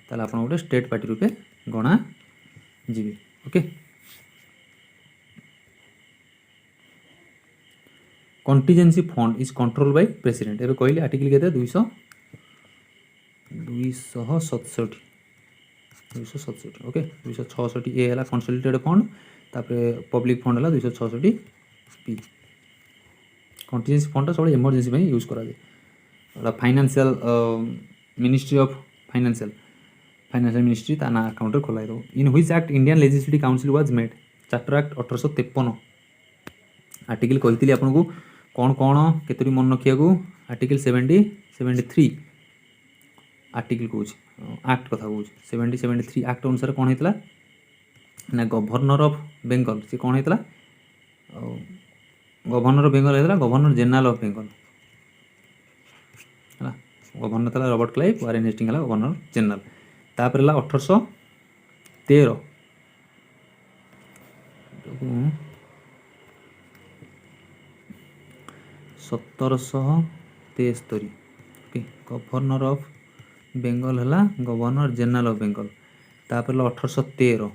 ताहले आपन गोटे स्टेट पार्टी रूपे गणा जीवे okay contingency fund is control by president एबे कहले आर्टिकल केते 267 ओके 266 ए है कंसोलिडेटेड फंड तापर पब्लिक फंड है 266 पी कंटीजेंसी फंड सब इमरजेंसी में यूज करा जाए financial ministry of financial ministry ता ना अकाउंट खोल in which act Indian legislative council was made charter act 1853 article कही आपको कौन कौन केतोरी मन रखिया को आर्टिकल 73 आर्टिकल कौच एक्ट कथा कौच 73 एक्ट अनुसार कौन होता ना गवर्नर ऑफ बेंगल से कौन होता गवर्नर ऑफ बेंगल होता गवर्नर जनरल ऑफ बेंगल है गवर्नर था रॉबर्ट क्लाइव वारेन हेस्टिंग है गवर्नर जनरल तापर 1813 1773 ओके गवर्नर ऑफ बेंगल है गवर्नर जनरल ऑफ बेंगल तापर 1813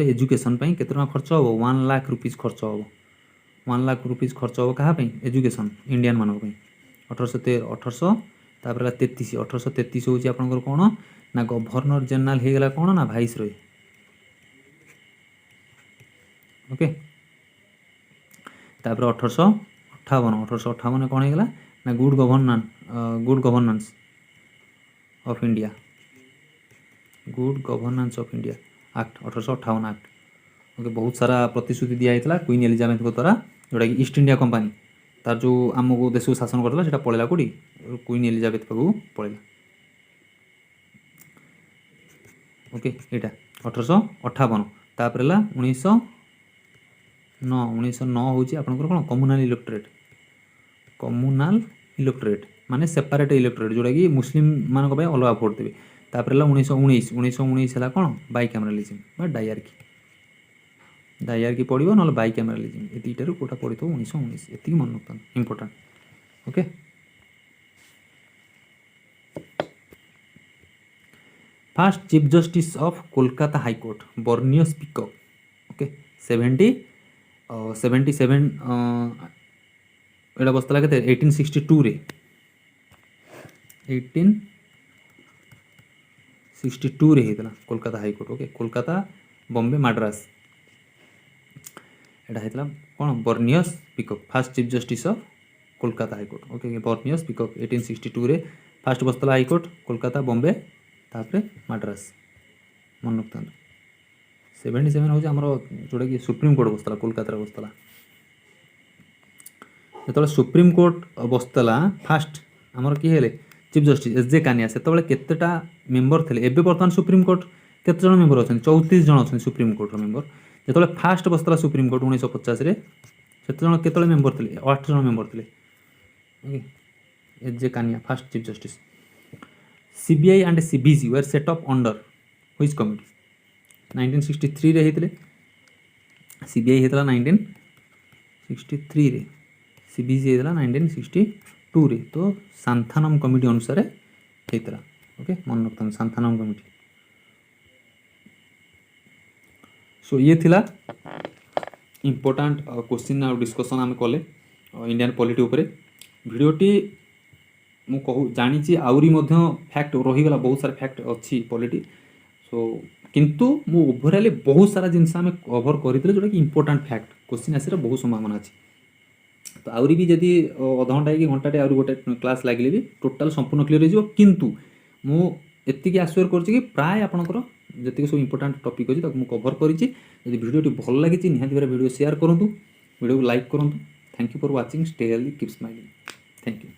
एजुकेशन पे केते टका खर्च हो 1 लाख रुपीज खर्च हो 1 लाख रुपीज खर्च हो कहाँ एजुकेशन इंडियन मान 1813 तापर 1833 हूँ आपंकर कौन ना गवर्नर जनरल हो गला कौन ना भाइस रॉय ओके तापर 1858 कौन होगा ना good governance of India act 1858 act okay बहुत सारा प्रतिश्रुति दिखाई क्वीन एलिजाबेथ द्वारा जोटा कि ईस्ट इंडिया कंपनी तार जो आमको देश को शासन करता है पलैला कौटी क्वीन एलिजाबेथ पाक पलैला ओके यहाँ 1858 तापर 1909 हूँ आपंकर कौन कम्युनाल इलेक्टोरेट माने सेपरेट इलेक्टोरेट जोटा कि मुस्लिम मान अलग भोट देवे तापर 1919 है कौन बाइकैमरालिज्म डायरकी पड़ो ना बाइकैमरालिज्म ये दुईटार कौटा पड़ी थो 1919 ये मन रखता important okay first chief justice of Kolkata high court Barnes Peacock okay 77 एटा बसला के 1862 रे 1862 रे होता कोलकाता हाईकोर्ट ओके कोलकाता बॉम्बे मद्रास एटा होता कौन Barnes Peacock first chief justice of Kolkata high court okay Barnes Peacock 1862 रे फर्स्ट बसला हाईकोर्ट कोलकाता बॉम्बे तापर मद्रास मन रखता 77 हूँ आमर जोटा कि सुप्रीम कोर्ट बसला कोलकाता बसला जो सुप्रीम कोर्ट बसला फास्ट आमर किए हेले चीफ जस्टिस एस.जे. कानिया से केतेटा मेंबर थे एबे बर्तमान सुप्रीम कोर्ट केते जन मेंबर अच्छा 34 जन अच्छा सुप्रीम कोर्ट मेंबर जो फास्ट बसला सुप्रीम कोर्ट 1950 रे केते मेंबर थे 8 जन मेंबर थे okay S J. Kania first chief justice CBI and CBC were set up under which committee 1963 रे हेतले सीबीआई हेतला 1963 रे सीबीसी हेतला 1962 रे तो सांथानम कमिटी अनुसार हेतला ओके मन रखता सांथानम कमिटी सो ये थिला इम्पोर्टाट क्वेश्चन आ डिस्कसन आम कले इंडियन पॉलिटी उपरे वीडियोटी मु कहू जानी आउरी मध्य फैक्ट रहीगला बहुत सारा फैक्ट अच्छी पॉलिटी सो किंतु मु ओभरऑल बहुत सारा जिनस आम कवर करते जोटा कि इम्पोर्टाट फैक्ट क्वेश्चन आसार बहुत संभावना अच्छी तो आउरी भी जदि अध घंटा कि घंटाटे आउरी गोटे क्लास लगे भी टोटाल संपूर्ण क्लीयर हो किंतु मु एतिकी आश्योर कर प्राय आपंकर जी सब इंपोर्टाट टॉपिक अच्छी मुझे कवर करी वीडियो भल लगी निहाती भाव वीडियो शेयर करूँ वीडियो को लाइक करूँ thank you for watching stay healthy keep smiling thank you.